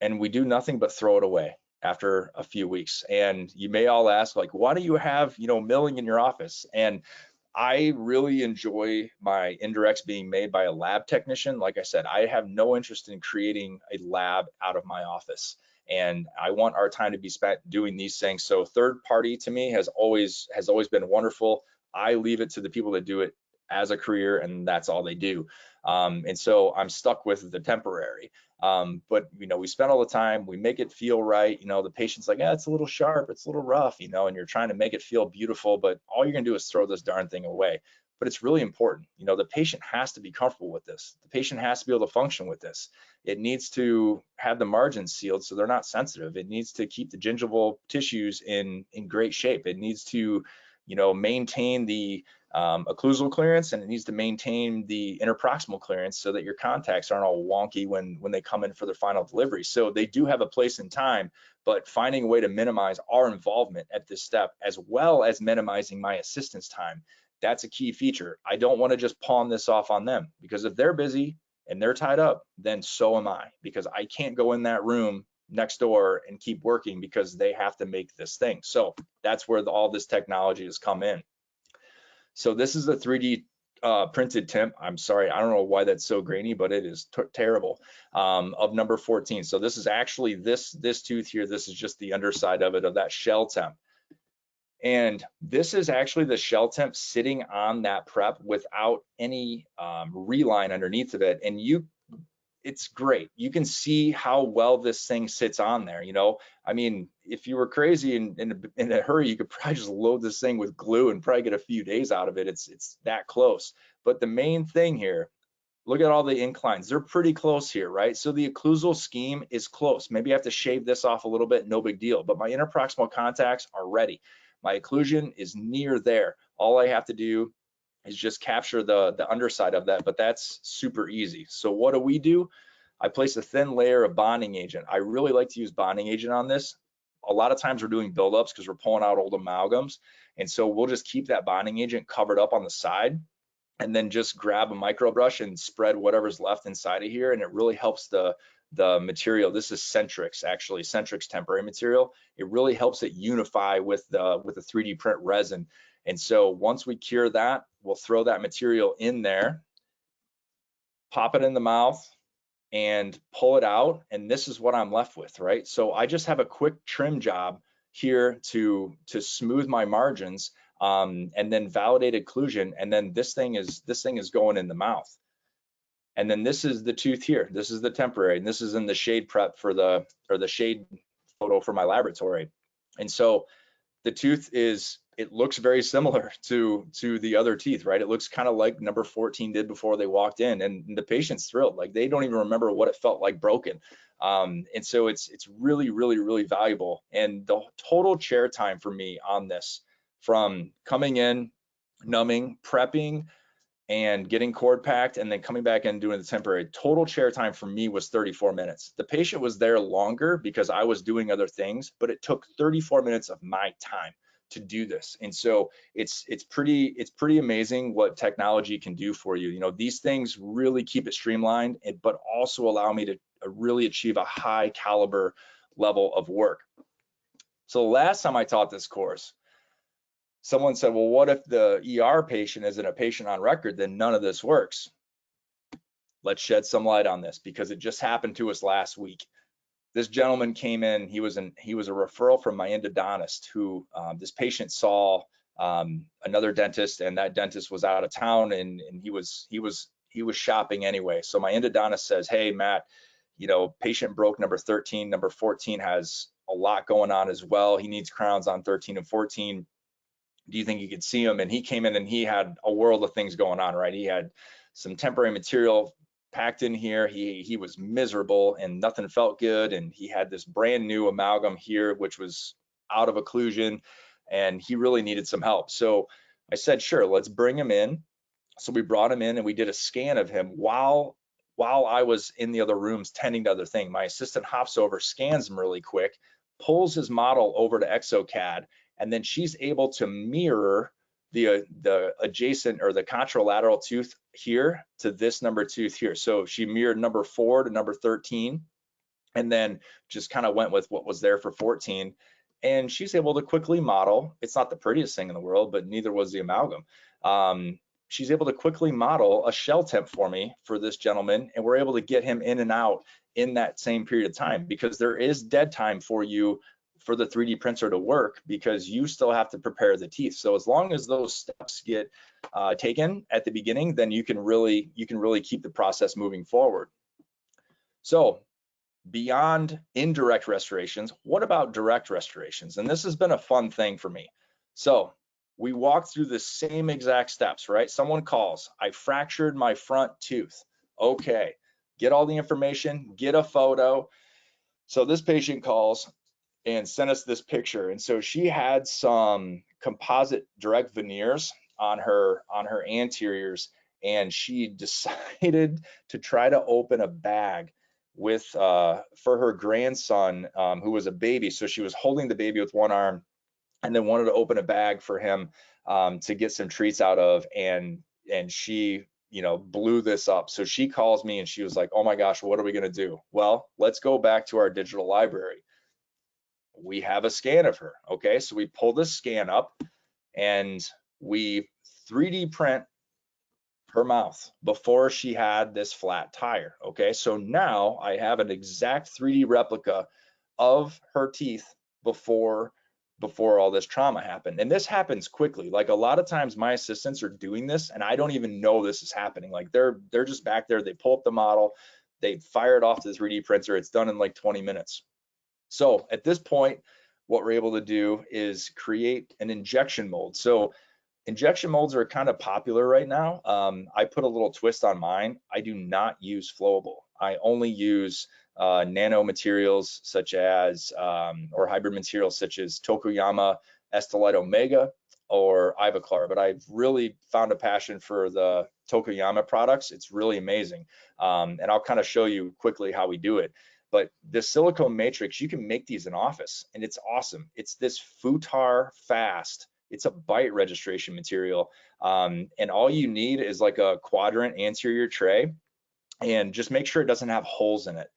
and we do nothing but throw it away after a few weeks. And you may all ask, like, why do you have, milling in your office? And I really enjoy my indirects being made by a lab technician. Like I said, I have no interest in creating a lab out of my office, and I want our time to be spent doing these things. So third party to me has always been wonderful. I leave it to the people that do it as a career, and that's all they do. And so I'm stuck with the temporary. But we spend all the time, we make it feel right. The patient's like, it's a little sharp, it's a little rough, and you're trying to make it feel beautiful, but all you're gonna do is throw this darn thing away. But it's really important. The patient has to be comfortable with this. The patient has to be able to function with this. It needs to have the margins sealed so they're not sensitive. It needs to keep the gingival tissues in great shape. It needs to, maintain the occlusal clearance, and it needs to maintain the interproximal clearance so that your contacts aren't all wonky when they come in for their final delivery. So they do have a place in time, but finding a way to minimize our involvement at this step, as well as minimizing my assistant's time, that's a key feature. I don't want to just pawn this off on them, because if they're busy and they're tied up, then so am I, because I can't go in that room next door and keep working because they have to make this thing. So that's where all this technology has come in. So this is a 3D printed temp. I'm sorry, I don't know why that's so grainy, but it is terrible, of number 14. So this is actually this tooth here. This is just the underside of it, of that shell temp. And this is actually the shell temp sitting on that prep without any reline underneath of it. And it's great. You can see how well this thing sits on there. I mean, if you were crazy in a hurry, you could probably just load this thing with glue and probably get a few days out of it. It's that close. But the main thing here, look at all the inclines. They're pretty close here, right? So the occlusal scheme is close. Maybe I have to shave this off a little bit, no big deal. But my interproximal contacts are ready. My occlusion is near there. All I have to do is just capture the underside of that, but that's super easy. So what do? I place a thin layer of bonding agent. I really like to use bonding agent on this. A lot of times we're doing buildups because we're pulling out old amalgams. And so we'll just keep that bonding agent covered up on the side, and then just grab a micro brush and spread whatever's left inside of here. And it really helps the material. This is Centrix, actually, Centrix temporary material. It really helps it unify with the 3D print resin. And so once we cure that, we'll throw that material in there, pop it in the mouth, and pull it out. And this is what I'm left with, right? So I just have a quick trim job here to smooth my margins, and then validate occlusion. And then this thing is going in the mouth. And then this is the tooth here. This is the temporary, and this is in the shade prep for the shade photo for my laboratory. And so the tooth is it looks very similar to the other teeth, right? It looks kind of like number 14 did before they walked in, and the patient's thrilled. Like they don't even remember what it felt like broken. And so it's really, really, really valuable. And the total chair time for me on this, from coming in, numbing, prepping, and getting cord packed, and then coming back and doing the temporary, total chair time for me was 34 minutes. The patient was there longer because I was doing other things, but it took 34 minutes of my time to do this. And so it's pretty amazing what technology can do for you. You know, these things really keep it streamlined, but also allow me to really achieve a high caliber level of work. So the last time I taught this course, someone said, well, what if the ER patient isn't a patient on record? Then none of this works. Let's shed some light on this, because it just happened to us last week. This gentleman came in, he was a referral from my endodontist, who this patient saw another dentist, and that dentist was out of town, and he was shopping anyway. So my endodontist says, hey, Matt, you know, patient broke number 13, number 14 has a lot going on as well. He needs crowns on 13 and 14. Do you think you could see him? And he came in and he had a world of things going on, right? He had some temporary material packed in here. He was miserable and nothing felt good. And he had this brand new amalgam here, which was out of occlusion, and he really needed some help. So I said, sure, let's bring him in. So we brought him in and we did a scan of him while I was in the other rooms tending to other things. My assistant hops over, scans him really quick, pulls his model over to ExoCAD, and then she's able to mirror the adjacent or the contralateral tooth here to this number tooth here. So she mirrored number 4 to number 13, and then just kind of went with what was there for 14. And she's able to quickly model. It's not the prettiest thing in the world, but neither was the amalgam. She's able to quickly model a shell temp for me for this gentleman, and we're able to get him in and out in that same period of time, because there is dead time for you for the 3D printer to work, because you still have to prepare the teeth. So as long as those steps get taken at the beginning, then you can really keep the process moving forward. So beyond indirect restorations, what about direct restorations? And this has been a fun thing for me. So we walk through the same exact steps, right? Someone calls, I fractured my front tooth. Okay, get all the information, get a photo. So this patient calls and sent us this picture. And so she had some composite direct veneers on her anteriors, and she decided to try to open a bag with for her grandson, who was a baby. So she was holding the baby with one arm and then wanted to open a bag for him to get some treats out of, and she, you know, blew this up. So she calls me and she was like, oh my gosh, what are we going to do? Well, let's go back to our digital library. We have a scan of her. Okay, so we pull this scan up and we 3D print her mouth before she had this flat tire. Okay, so now I have an exact 3D replica of her teeth before all this trauma happened. And this happens quickly. Like a lot of times my assistants are doing this and I don't even know this is happening. Like they're just back there, they pull up the model, they fire it off to the 3D printer, it's done in like 20 minutes. So at this point, what we're able to do is create an injection mold. So injection molds are kind of popular right now. I put a little twist on mine. I do not use flowable. I only use nano materials such as, or hybrid materials such as Tokoyama Estelite Omega or Ivoclar, but I've really found a passion for the Tokoyama products. It's really amazing. And I'll kind of show you quickly how we do it. But the silicone matrix, you can make these in office, and it's awesome. It's this Futar fast. It's a bite registration material, and all you need is like a quadrant anterior tray, and just make sure it doesn't have holes in it.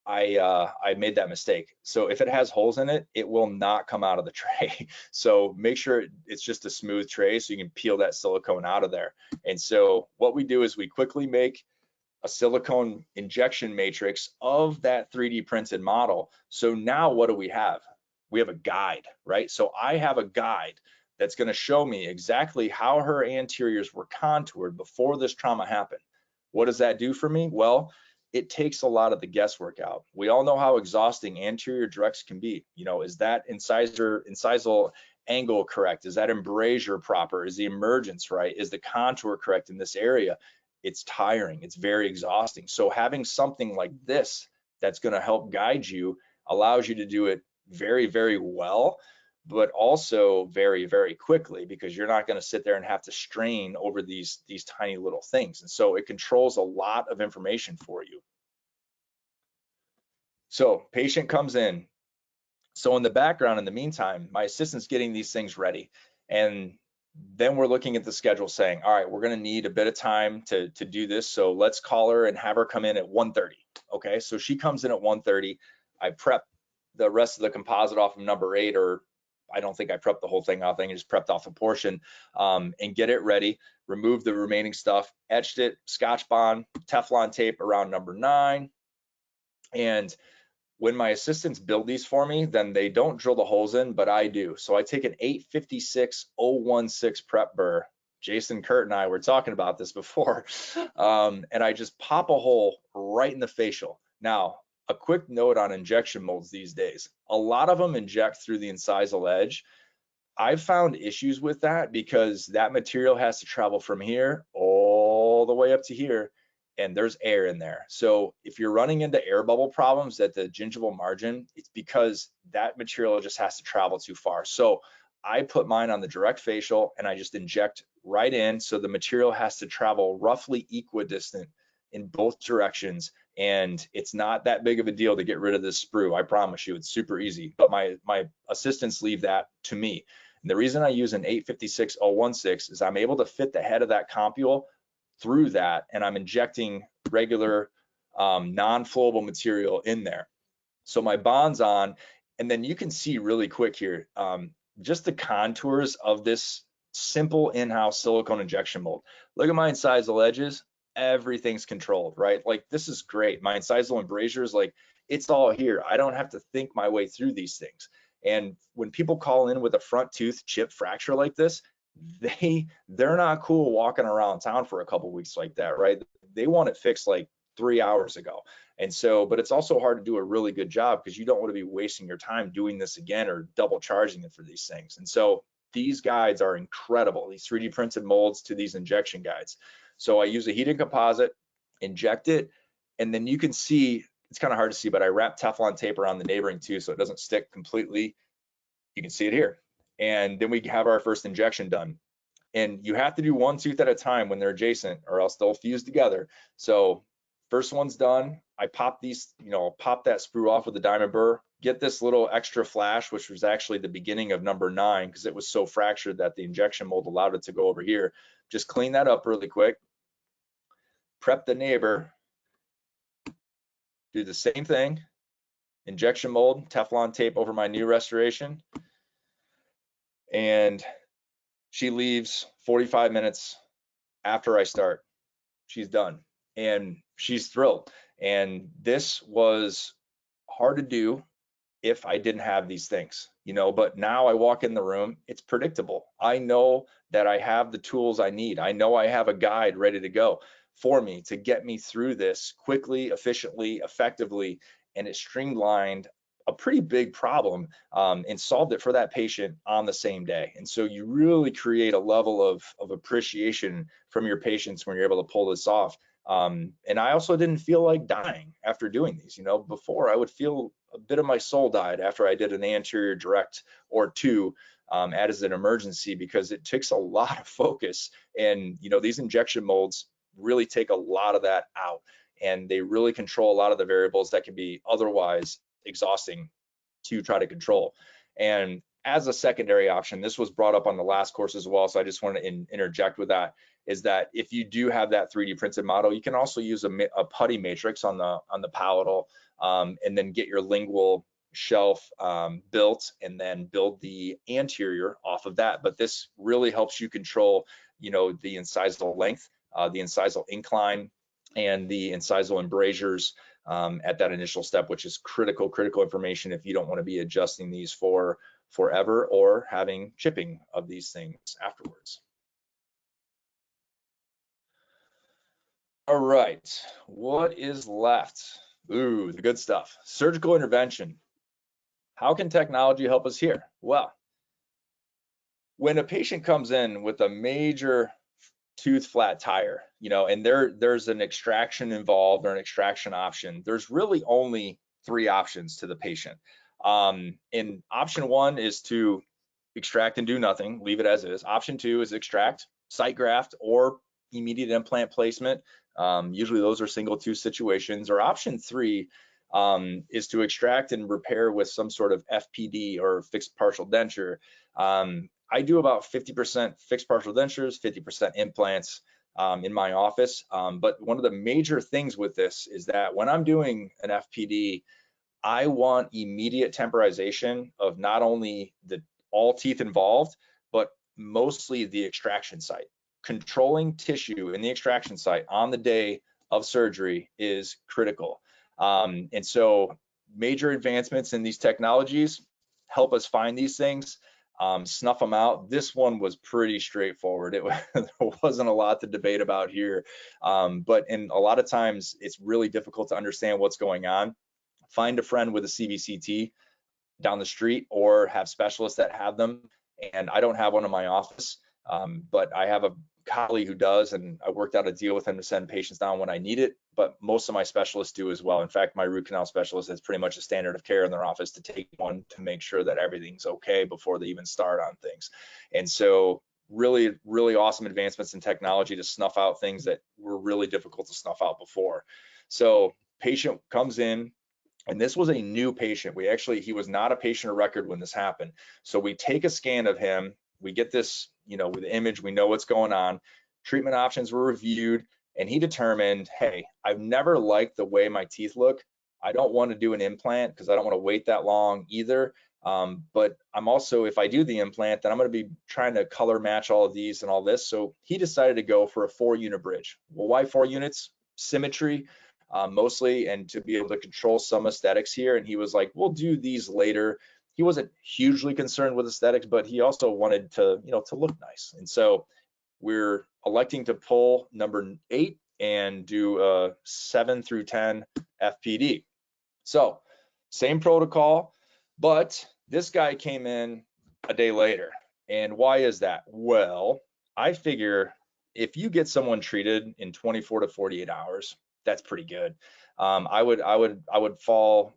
I made that mistake. So if it has holes in it, it will not come out of the tray. So make sure it's just a smooth tray so you can peel that silicone out of there. And so what we do is we quickly make a silicone injection matrix of that 3D printed model. So now what do we have? We have a guide, right? So I have a guide that's going to show me exactly how her anteriors were contoured before this trauma happened. What does that do for me? Well, it takes a lot of the guesswork out. We all know how exhausting anterior directs can be. You know, is that incisal angle correct? Is that embrasure proper? Is the emergence right? Is the contour correct in this area? It's tiring. It's very exhausting. So having something like this that's going to help guide you allows you to do it very, very well, but also very, very quickly, because you're not going to sit there and have to strain over these tiny little things. And so it controls a lot of information for you. So patient comes in. So in the background, in the meantime, my assistant's getting these things ready. And then we're looking at the schedule saying, all right, we're going to need a bit of time to do this. So let's call her and have her come in at 1:30. Okay, so she comes in at 1:30. I prep the rest of the composite off of number 8, or I don't think I prepped the whole thing off. I think I just prepped off a portion, and get it ready, remove the remaining stuff, etched it, Scotch bond, Teflon tape around number 9. And when my assistants build these for me, then they don't drill the holes in, but I do. So I take an 856-016 prep burr. Jason, Kurt, and I were talking about this before. And I just pop a hole right in the facial. Now, a quick note on injection molds these days. A lot of them inject through the incisal edge. I've found issues with that because that material has to travel from here all the way up to here, and there's air in there. So if you're running into air bubble problems at the gingival margin, it's because that material just has to travel too far. So I put mine on the direct facial and I just inject right in, so the material has to travel roughly equidistant in both directions, and it's not that big of a deal to get rid of this sprue. I promise you, it's super easy, but my assistants leave that to me. And the reason I use an 856-016 is I'm able to fit the head of that compule through that, and I'm injecting regular non-flowable material in there. So my bond's on, and then you can see really quick here, just the contours of this simple in-house silicone injection mold. Look at my incisal edges, everything's controlled, right? Like, this is great. My incisal embrasures, like, it's all here. I don't have to think my way through these things. And when people call in with a front tooth chip fracture like this, they're not cool walking around town for a couple weeks like that, right? They want it fixed like 3 hours ago. And so, but it's also hard to do a really good job because you don't want to be wasting your time doing this again or double charging it for these things. And so these guides are incredible, these 3D printed molds to these injection guides. So I use a heated composite, inject it, and then you can see, it's kind of hard to see, but I wrap Teflon tape around the neighboring tooth so it doesn't stick completely. You can see it here. And then we have our first injection done. And you have to do one tooth at a time when they're adjacent, or else they'll fuse together. So first one's done. I pop these, pop that sprue off with the diamond burr, get this little extra flash, which was actually the beginning of number 9 because it was so fractured that the injection mold allowed it to go over here. Just clean that up really quick. Prep the neighbor. Do the same thing. Injection mold, Teflon tape over my new restoration. And she leaves 45 minutes after I start. She's done and she's thrilled. And this was hard to do if I didn't have these things, but now I walk in the room, it's predictable. I know that I have the tools I need. I know I have a guide ready to go for me to get me through this quickly, efficiently, effectively, and it streamlined a pretty big problem and solved it for that patient on the same day. And so you really create a level of appreciation from your patients when you're able to pull this off. And I also didn't feel like dying after doing these. Before I would feel a bit of my soul died after I did an anterior direct or two as an emergency, because it takes a lot of focus. And these injection molds really take a lot of that out, and they really control a lot of the variables that can be otherwise exhausting to try to control. And as a secondary option, this was brought up on the last course as well, so I just want to interject with that, is that if you do have that 3D printed model, you can also use a putty matrix on the palatal, and then get your lingual shelf built, and then build the anterior off of that. But this really helps you control, the incisal length, the incisal incline, and the incisal embrasures at that initial step, which is critical information if you don't want to be adjusting these for forever or having chipping of these things afterwards. All right, what is left? Ooh, the good stuff. Surgical intervention. How can technology help us here? Well, when a patient comes in with a major tooth flat tire, and there's an extraction involved or an extraction option, there's really only three options to the patient. And option one is to extract and do nothing, leave it as is. Option two is extract, site graft, or immediate implant placement. Usually those are single tooth situations. Or option three is to extract and repair with some sort of FPD or fixed partial denture. I do about 50% fixed partial dentures, 50% implants in my office. But one of the major things with this is that when I'm doing an FPD, I want immediate temporization of not only all teeth involved, but mostly the extraction site. Controlling tissue in the extraction site on the day of surgery is critical. And so major advancements in these technologies help us find these things, snuff them out. This one was pretty straightforward. There wasn't a lot to debate about here, but in a lot of times it's really difficult to understand what's going on. Find a friend with a CBCT down the street, or have specialists that have them. And I don't have one in my office, but I have a colleague who does, and I worked out a deal with him to send patients down when I need it, but most of my specialists do as well. In fact, my root canal specialist is pretty much a standard of care in their office to take one to make sure that everything's okay before they even start on things. And so really, really awesome advancements in technology to snuff out things that were really difficult to snuff out before. So patient comes in, and this was a new patient. He was not a patient of record when this happened. So we take a scan of him, we get this, with the image, we know what's going on. Treatment options were reviewed, and he determined, hey, I've never liked the way my teeth look. I don't want to do an implant because I don't want to wait that long either. But I'm also, if I do the implant, then I'm going to be trying to color match all of these and all this. So he decided to go for a 4-unit bridge. Well, why 4 units? Symmetry. Mostly, and to be able to control some aesthetics here. And he was like, we'll do these later. He wasn't hugely concerned with aesthetics, but he also wanted to, to look nice. And so we're electing to pull number 8 and do a 7 through 10 FPD. So same protocol, but this guy came in a day later. And why is that? Well, I figure if you get someone treated in 24 to 48 hours, that's pretty good. I would call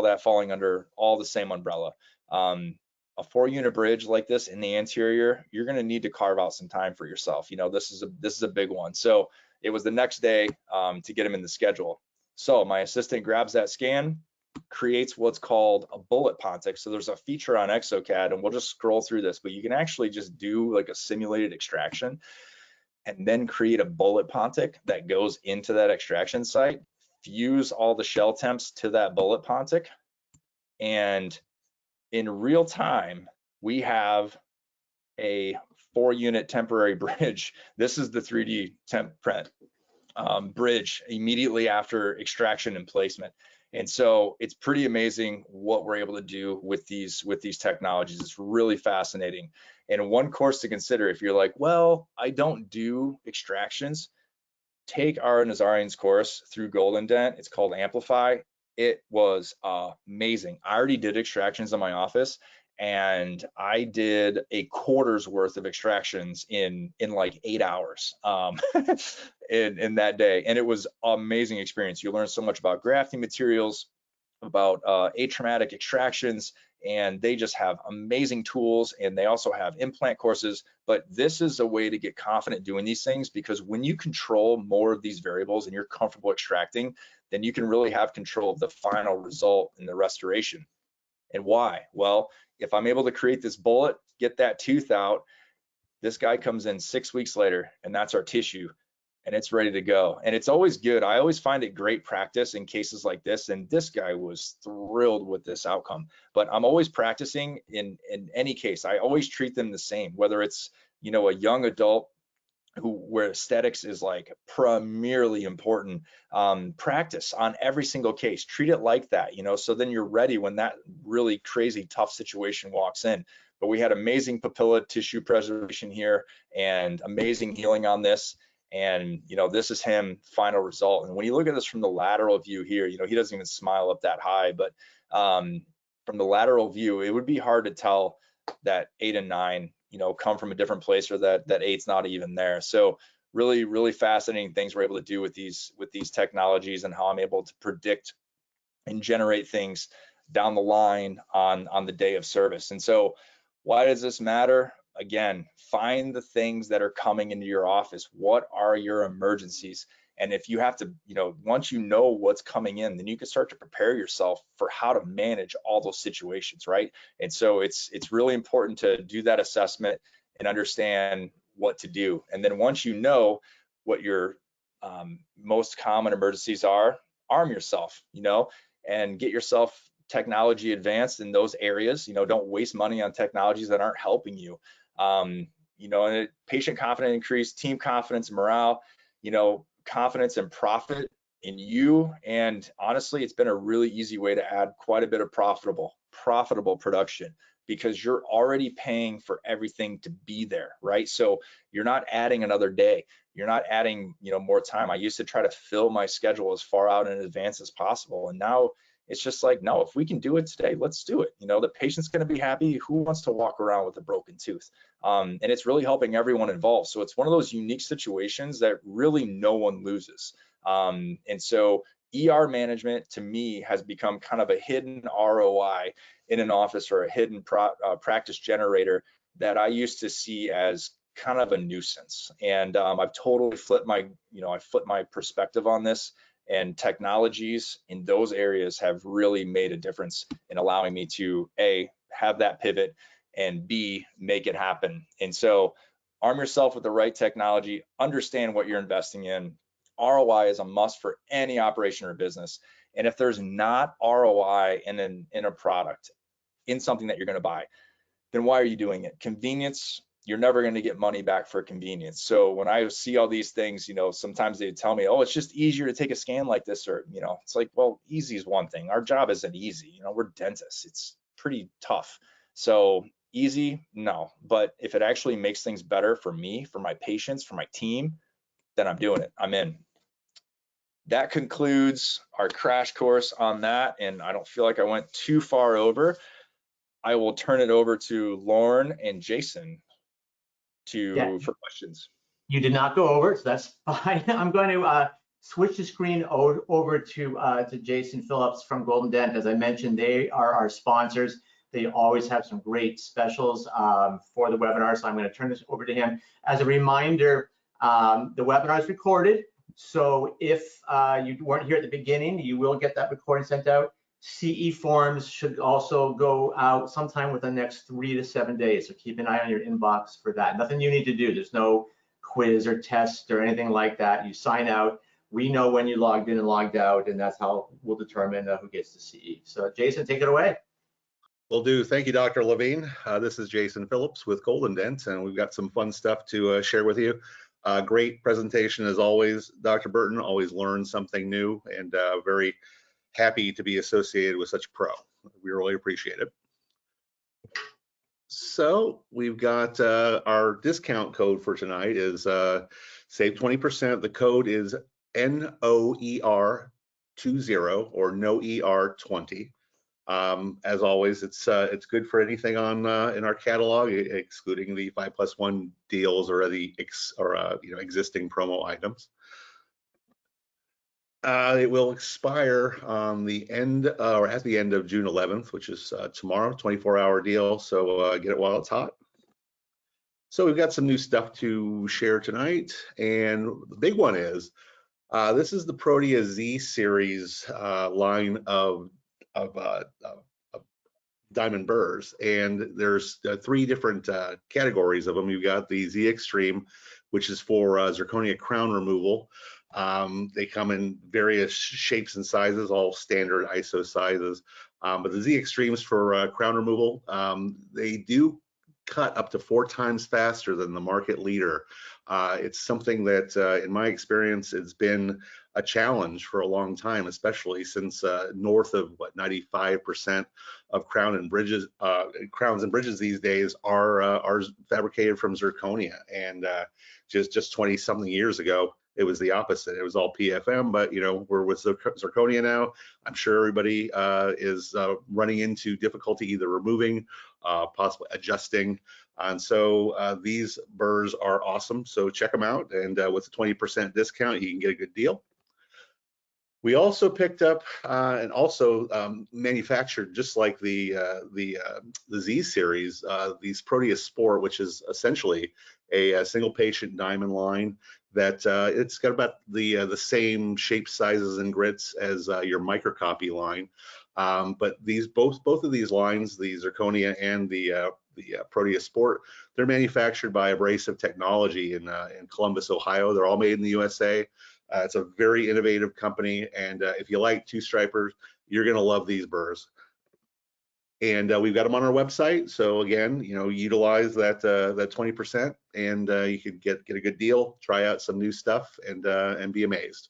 that falling under all the same umbrella. A 4-unit bridge like this in the anterior, you're going to need to carve out some time for yourself. This is a big one. So it was the next day to get him in the schedule. So my assistant grabs that scan, creates what's called a bullet pontic. So there's a feature on exocad, and we'll just scroll through this, but you can actually just do like a simulated extraction and then create a bullet pontic that goes into that extraction site, fuse all the shell temps to that bullet pontic, and in real time, we have a 4-unit temporary bridge. This is the 3D temp print bridge immediately after extraction and placement. And so it's pretty amazing what we're able to do with these technologies. It's really fascinating. And one course to consider if you're like, well, I don't do extractions, take our Nazarian's course through GoldenDent. It's called Amplify. It was amazing. I already did extractions in my office, and I did a quarter's worth of extractions in like 8 hours in that day, and it was amazing experience. You learn so much about grafting materials, about atraumatic extractions, and they just have amazing tools, and they also have implant courses. But this is a way to get confident doing these things, because when you control more of these variables and you're comfortable extracting, then you can really have control of the final result in the restoration. And why? Well, if I'm able to create this bullet, get that tooth out, this guy comes in 6 weeks later, and that's our tissue, and it's ready to go. And it's always good. I always find it great practice in cases like this, and this guy was thrilled with this outcome. But I'm always practicing in any case. I always treat them the same, whether it's, a young adult where aesthetics is like primarily important. Practice on every single case, treat it like that, so then you're ready when that really crazy tough situation walks in. But we had amazing papilla tissue preservation here and amazing healing on this. And this is him final result. And when you look at this from the lateral view here, he doesn't even smile up that high, but from the lateral view, it would be hard to tell that 8 and 9 come from a different place, or that eight's not even there. So really, really fascinating things we're able to do with these technologies, and how I'm able to predict and generate things down the line on the day of service. And so why does this matter? Again, find the things that are coming into your office. What are your emergencies? And if you have to, once you know what's coming in, then you can start to prepare yourself for how to manage all those situations, right? And so it's really important to do that assessment and understand what to do. And then once you know what your most common emergencies are, arm yourself, and get yourself technology advanced in those areas. Don't waste money on technologies that aren't helping you. And patient confidence increase, team confidence, morale, confidence and profit in you. And honestly, it's been a really easy way to add quite a bit of profitable production, because you're already paying for everything to be there, right? So you're not adding another day. You're not adding, more time. I used to try to fill my schedule as far out in advance as possible. And now it's just like, no, if we can do it today, let's do it. The patient's going to be happy. Who wants to walk around with a broken tooth? And it's really helping everyone involved. So it's one of those unique situations that really no one loses. And so ER management, to me, has become kind of a hidden ROI in an office, or a hidden practice generator that I used to see as kind of a nuisance. And I've totally flipped my perspective on this. And technologies in those areas have really made a difference in allowing me to A, have that pivot, and B, make it happen. And so arm yourself with the right technology, understand what you're investing in. ROI is a must for any operation or business. And if there's not ROI in a product, in something that you're going to buy, then why are you doing it? Convenience, you're never going to get money back for convenience. So when I see all these things, sometimes they tell me, oh, it's just easier to take a scan like this, or, it's like, well, easy is one thing. Our job isn't easy. We're dentists. It's pretty tough. So easy, no. But if it actually makes things better for me, for my patients, for my team, then I'm doing it. I'm in. That concludes our crash course on that. And I don't feel like I went too far over. I will turn it over to Lauren and Jason for questions. You did not go over, so that's fine. I'm going to switch the screen over to Jason Phillips from GoldenDent. As I mentioned, they are our sponsors. They always have some great specials for the webinar, so I'm going to turn this over to him. As a reminder, the webinar is recorded, so if you weren't here at the beginning, you will get that recording sent out. CE forms should also go out sometime within the next 3 to 7 days, so keep an eye on your inbox for that. Nothing you need to do. There's no quiz or test or anything like that. You sign out. We know when you logged in and logged out, and that's how we'll determine who gets the CE. So Jason, take it away. Will do. Thank you, Dr. Levine. This is Jason Phillips with GoldenDent, and we've got some fun stuff to share with you. Great presentation as always, Dr. Burton. Always learn something new, and very happy to be associated with such a pro. We really appreciate it. So we've got our discount code for tonight is save 20%. The code is NOER20 or NOER20. As always, it's good for anything on in our catalog, excluding the 5+1 deals or the existing promo items. It will expire on the end or at the end of June 11th, which is tomorrow, 24-hour deal. So get it while it's hot. So we've got some new stuff to share tonight, and the big one is this is the Protea Z series line of diamond burrs, and there's 3 different categories of them. You've got the Z Extreme, which is for zirconia crown removal. They come in various shapes and sizes, all standard ISO sizes, but the Z Extremes for crown removal, they do cut up to 4 times faster than the market leader. It's something that, in my experience, it's been a challenge for a long time, especially since north of 95% of crowns and bridges these days are fabricated from zirconia, and just 20-something years ago, it was the opposite. It was all PFM, but we're with zirconia now. I'm sure everybody is running into difficulty either removing, possibly adjusting And so these burrs are awesome. So check them out. And with a 20% discount, you can get a good deal. We also picked up and also manufactured, just like the Z series, these Proteus Sport, which is essentially a single patient diamond line that it's got about the same shape, sizes, and grits as your microcopy line. But these both of these lines, the Zirconia and the Proteus Sport, they're manufactured by Abrasive Technology in Columbus, Ohio. They're all made in the USA. It's a very innovative company, and if you like two-stripers, you're going to love these burrs. And we've got them on our website. So again, utilize that 20%, and you could get a good deal, try out some new stuff, and be amazed.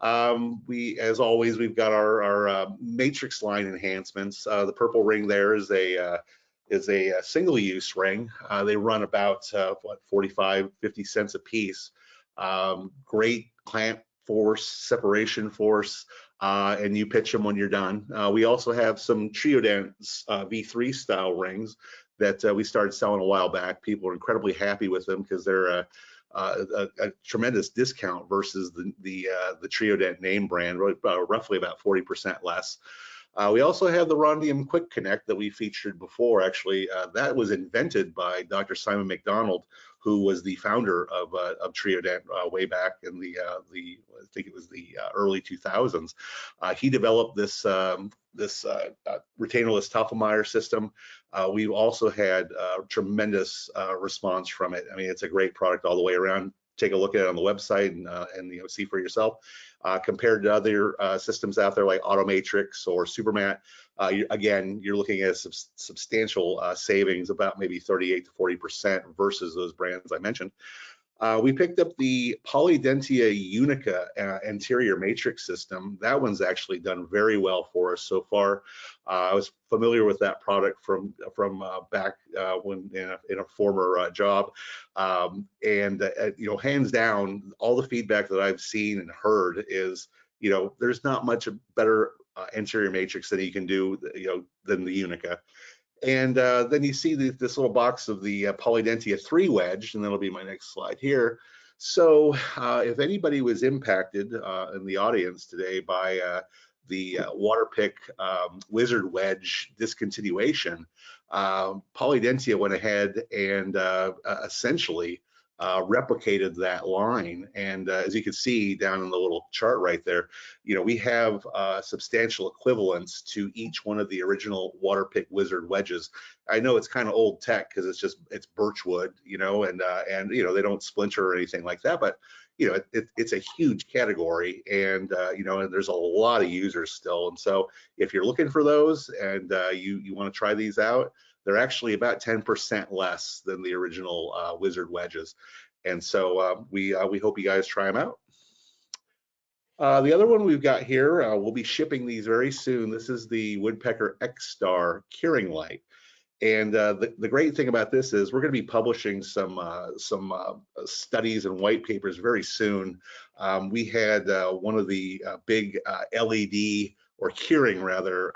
As always, we've got our matrix line enhancements. The purple ring there is a single-use ring. They run about 45, 50 cents a piece. Great clamp force, separation force, and you pitch them when you're done. We also have some GoldenDent V3 style rings that we started selling a while back. People are incredibly happy with them because they're a tremendous discount versus the GoldenDent name brand, roughly about 40% less. We also have the Rondium Quick Connect that we featured before. Actually, that was invented by Dr. Simon McDonald, who was the founder of GoldenDent way back in I think it was the early 2000s. He developed this retainless Tafelmeyer system. We've also had tremendous response from it. I mean, it's a great product all the way around. Take a look at it on the website and see for yourself. Compared to other systems out there like Automatrix or Supermat, again, you're looking at substantial savings, about maybe 38 to 40% versus those brands I mentioned. We picked up the Polydentia Unica anterior matrix system. That one's actually done very well for us so far. I was familiar with that product from back when in a former job, and hands down, all the feedback that I've seen and heard is, there's not much a better anterior matrix that you can do, than the Unica. And then you see this little box of the Polydentia 3 wedge, and that'll be my next slide here. So if anybody was impacted in the audience today by the Waterpik Wizard wedge discontinuation, Polydentia went ahead and essentially replicated that line. And as you can see down in the little chart right there, we have substantial equivalents to each one of the original Waterpik Wizard wedges. I know it's kind of old tech because it's birchwood, and they don't splinter or anything like that, but it's a huge category, and and there's a lot of users still. And so if you're looking for those and you want to try these out, they're actually about 10% less than the original Wizard wedges. And so we hope you guys try them out. The other one we've got here, we'll be shipping these very soon. This is the Woodpecker X-Star curing light. And the great thing about this is we're going to be publishing some studies and white papers very soon. We had one of the big LED or curing rather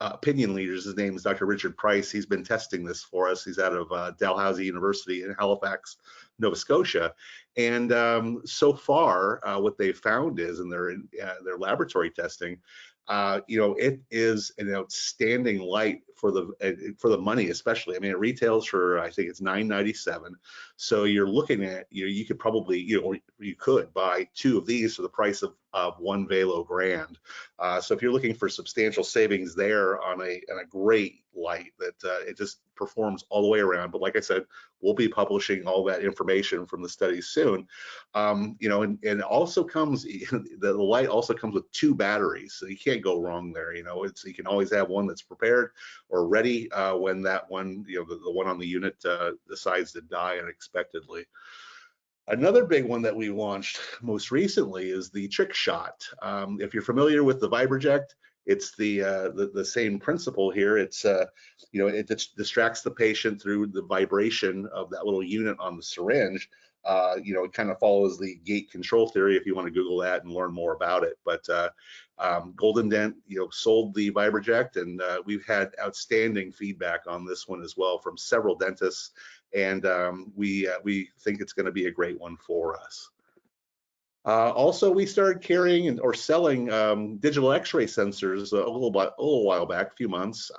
opinion leaders. His name is Dr. Richard Price. He's been testing this for us. He's out of Dalhousie University in Halifax, Nova Scotia. And so far, what they found is in their laboratory testing, it is an outstanding light for the money, especially. I mean, it retails for, I think it's $9.97. So you're looking at, you could probably, you could buy 2 of these for the price of one Velo Grand. So if you're looking for substantial savings there on a great light that it just performs all the way around. But like I said, we'll be publishing all that information from the studies soon. And also comes, the light also comes with 2 batteries, so you can't go wrong there. You can always have one that's prepared or ready when that one, the one on the unit decides to die unexpectedly. Another big one that we launched most recently is the Trick Shot. If you're familiar with the Vibroject, it's the same principle here. It's it distracts the patient through the vibration of that little unit on the syringe. it kind of follows the gate control theory if you want to Google that and learn more about it. But GoldenDent, sold the Vibroject, and we've had outstanding feedback on this one as well from several dentists, and we think it's going to be a great one for us. Also, we started carrying or selling digital X-ray sensors a little while back, a few months.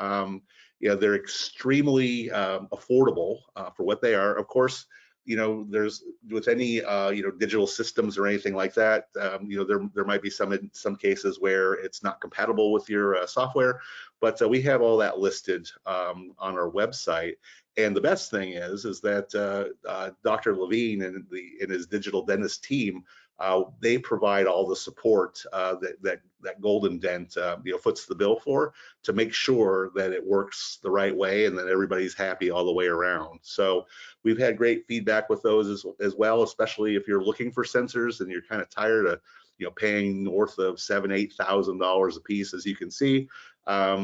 They're extremely affordable for what they are. Of course, there's with any digital systems or anything like that, there might be some cases where it's not compatible with your software, but we have all that listed on our website. And the best thing is that Dr. Levine and his digital dentist team, they provide all the support that GoldenDent foots the bill for, to make sure that it works the right way and that everybody's happy all the way around. So we've had great feedback with those as well, especially if you're looking for sensors and you're kind of tired of paying north of $7,000-8,000 a piece. As you can see,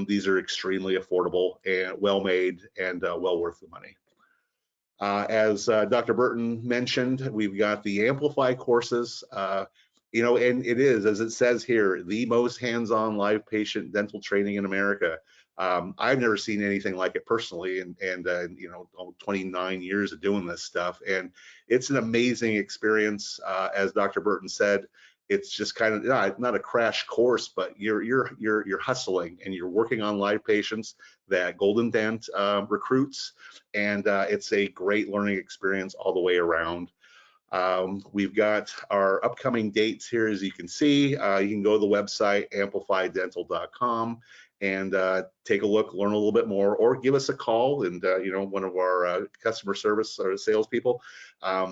these are extremely affordable and well made and well worth the money. As Dr. Burton mentioned, we've got the Amplify courses, and it is, as it says here, the most hands-on live patient dental training in America. I've never seen anything like it personally, and 29 years of doing this stuff, and it's an amazing experience. As Dr. Burton said, it's just kind of not a crash course, but you're hustling and you're working on live patients that GoldenDent recruits, and it's a great learning experience all the way around. We've got our upcoming dates here, as you can see. You can go to the website amplifydental.com and take a look, learn a little bit more, or give us a call, and one of our customer service or salespeople,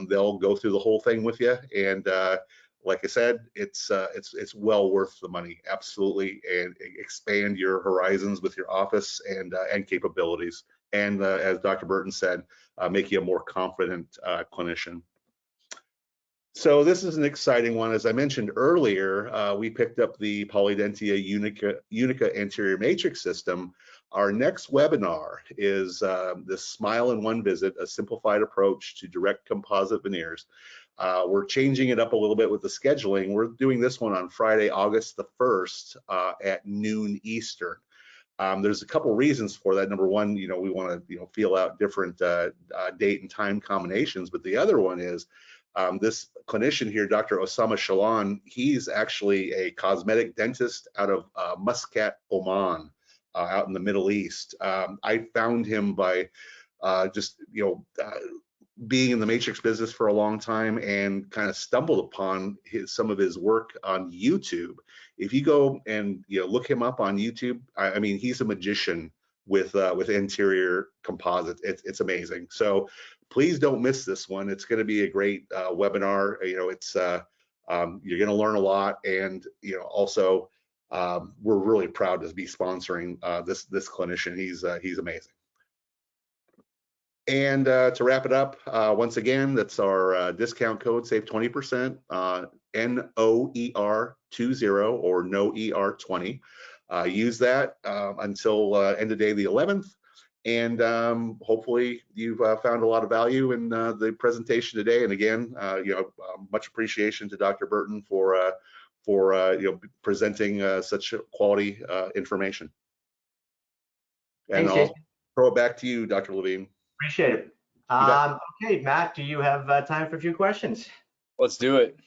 they'll go through the whole thing with you. And like I said, it's well worth the money, absolutely, and expand your horizons with your office and capabilities. And as Dr. Burton said, make you a more confident clinician. So this is an exciting one. As I mentioned earlier, we picked up the Polydentia Unica anterior matrix system. Our next webinar is the Smile in One Visit, a simplified approach to direct composite veneers. We're changing it up a little bit with the scheduling. We're doing this one on Friday, August the 1st at noon Eastern. There's a couple reasons for that. Number one, we want to feel out different date and time combinations, but the other one is this clinician here, Dr. Osama Shalan, he's actually a cosmetic dentist out of Muscat, Oman, out in the Middle East. I found him by being in the matrix business for a long time, and kind of stumbled upon some of his work on YouTube. If you go and look him up on YouTube, I mean, he's a magician with interior composites. It's amazing. So please don't miss this one. It's going to be a great webinar. It's you're going to learn a lot, and also we're really proud to be sponsoring this clinician. He's amazing. And to wrap it up, once again, that's our discount code, save 20%, NOER20 or NOER20. Use that until end of day the 11th. And hopefully you've found a lot of value in the presentation today. And again, much appreciation to Dr. Burton for presenting such quality information. And Thanks, I'll Jason. throw it back to you, Dr. Levine. Appreciate it. Okay, Matt, do you have time for a few questions? Let's do it.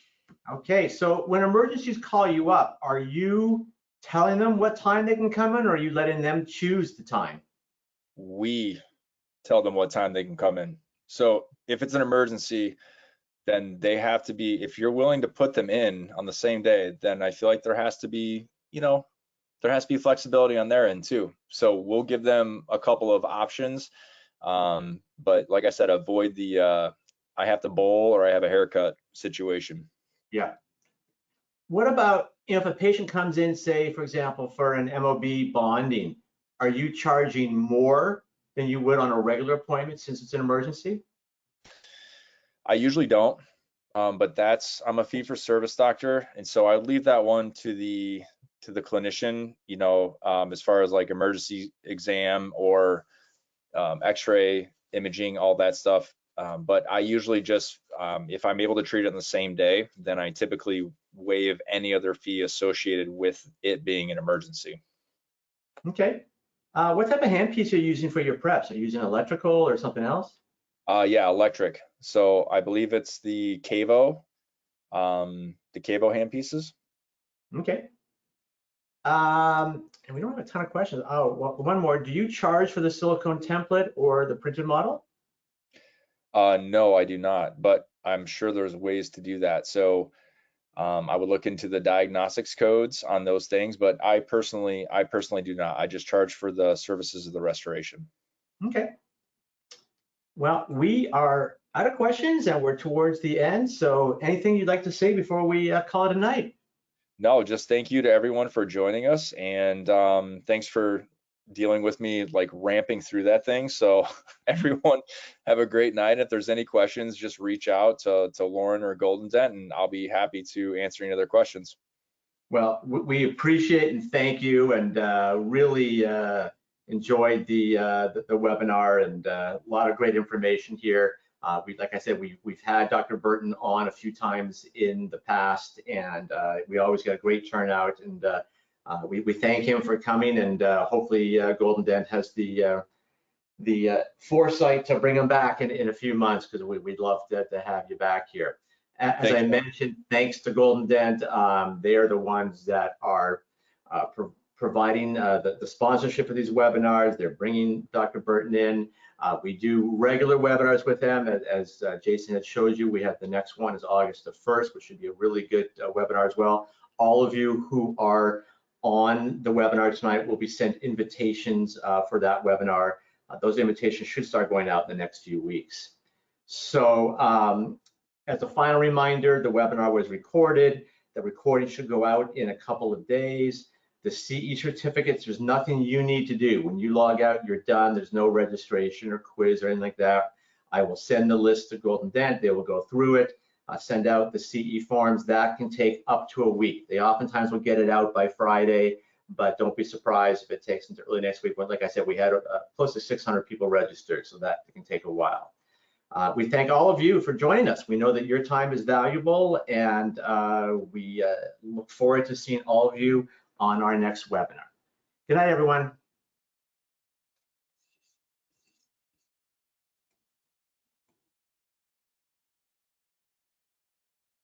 Okay, so when emergencies call you up, are you telling them what time they can come in, or are you letting them choose the time? We tell them what time they can come in. So if it's an emergency, then they have to be, if you're willing to put them in on the same day, then I feel like there has to be, there has to be flexibility on their end too. So we'll give them a couple of options. But like I said, avoid the I have to bowl or I have a haircut situation. Yeah. What about if a patient comes in, say, for example, for an MOB bonding, are you charging more than you would on a regular appointment since it's an emergency? I usually don't, but I'm a fee for service doctor, and so I leave that one to the clinician, as far as like emergency exam or x-ray imaging, all that stuff. But I usually just, if I'm able to treat it in the same day, then I typically waive any other fee associated with it being an emergency. Okay. What type of handpiece are you using for your preps? Are you using electrical or something else? Yeah, electric. So I believe it's the Cavo handpieces. Okay. And we don't have a ton of questions. Oh, well, one more. Do you charge for the silicone template or the printed model? No, I do not, but I'm sure there's ways to do that. So I would look into the diagnostics codes on those things, but I personally do not. I just charge for the services of the restoration. Okay. Well, we are out of questions and we're towards the end. So anything you'd like to say before we call it a night? No, just thank you to everyone for joining us, and thanks for dealing with me like ramping through that thing. So everyone have a great night. If there's any questions, just reach out to Lauren or GoldenDent, and I'll be happy to answer any other questions. Well, we appreciate and thank you, and really enjoyed the webinar, and a lot of great information here. Like I said, we've had Dr. Burton on a few times in the past, and we always get a great turnout. And we thank him for coming, and hopefully GoldenDent has the foresight to bring him back in a few months, because we'd love to have you back here. As I mentioned, thanks to GoldenDent, they are the ones that are providing the sponsorship of these webinars. They're bringing Dr. Burton in. We do regular webinars with them. As Jason had showed you, we have the next one is August the 1st, which should be a really good webinar as well. All of you who are on the webinar tonight will be sent invitations for that webinar. Those invitations should start going out in the next few weeks. So as a final reminder, the webinar was recorded. The recording should go out in a couple of days. The CE certificates, there's nothing you need to do. When you log out, you're done. There's no registration or quiz or anything like that. I will send the list to GoldenDent. They will go through it, send out the CE forms. That can take up to a week. They oftentimes will get it out by Friday, but don't be surprised if it takes into early next week. But like I said, we had close to 600 people registered, so that can take a while. We thank all of you for joining us. We know that your time is valuable, and we look forward to seeing all of you on our next webinar. Good night, everyone.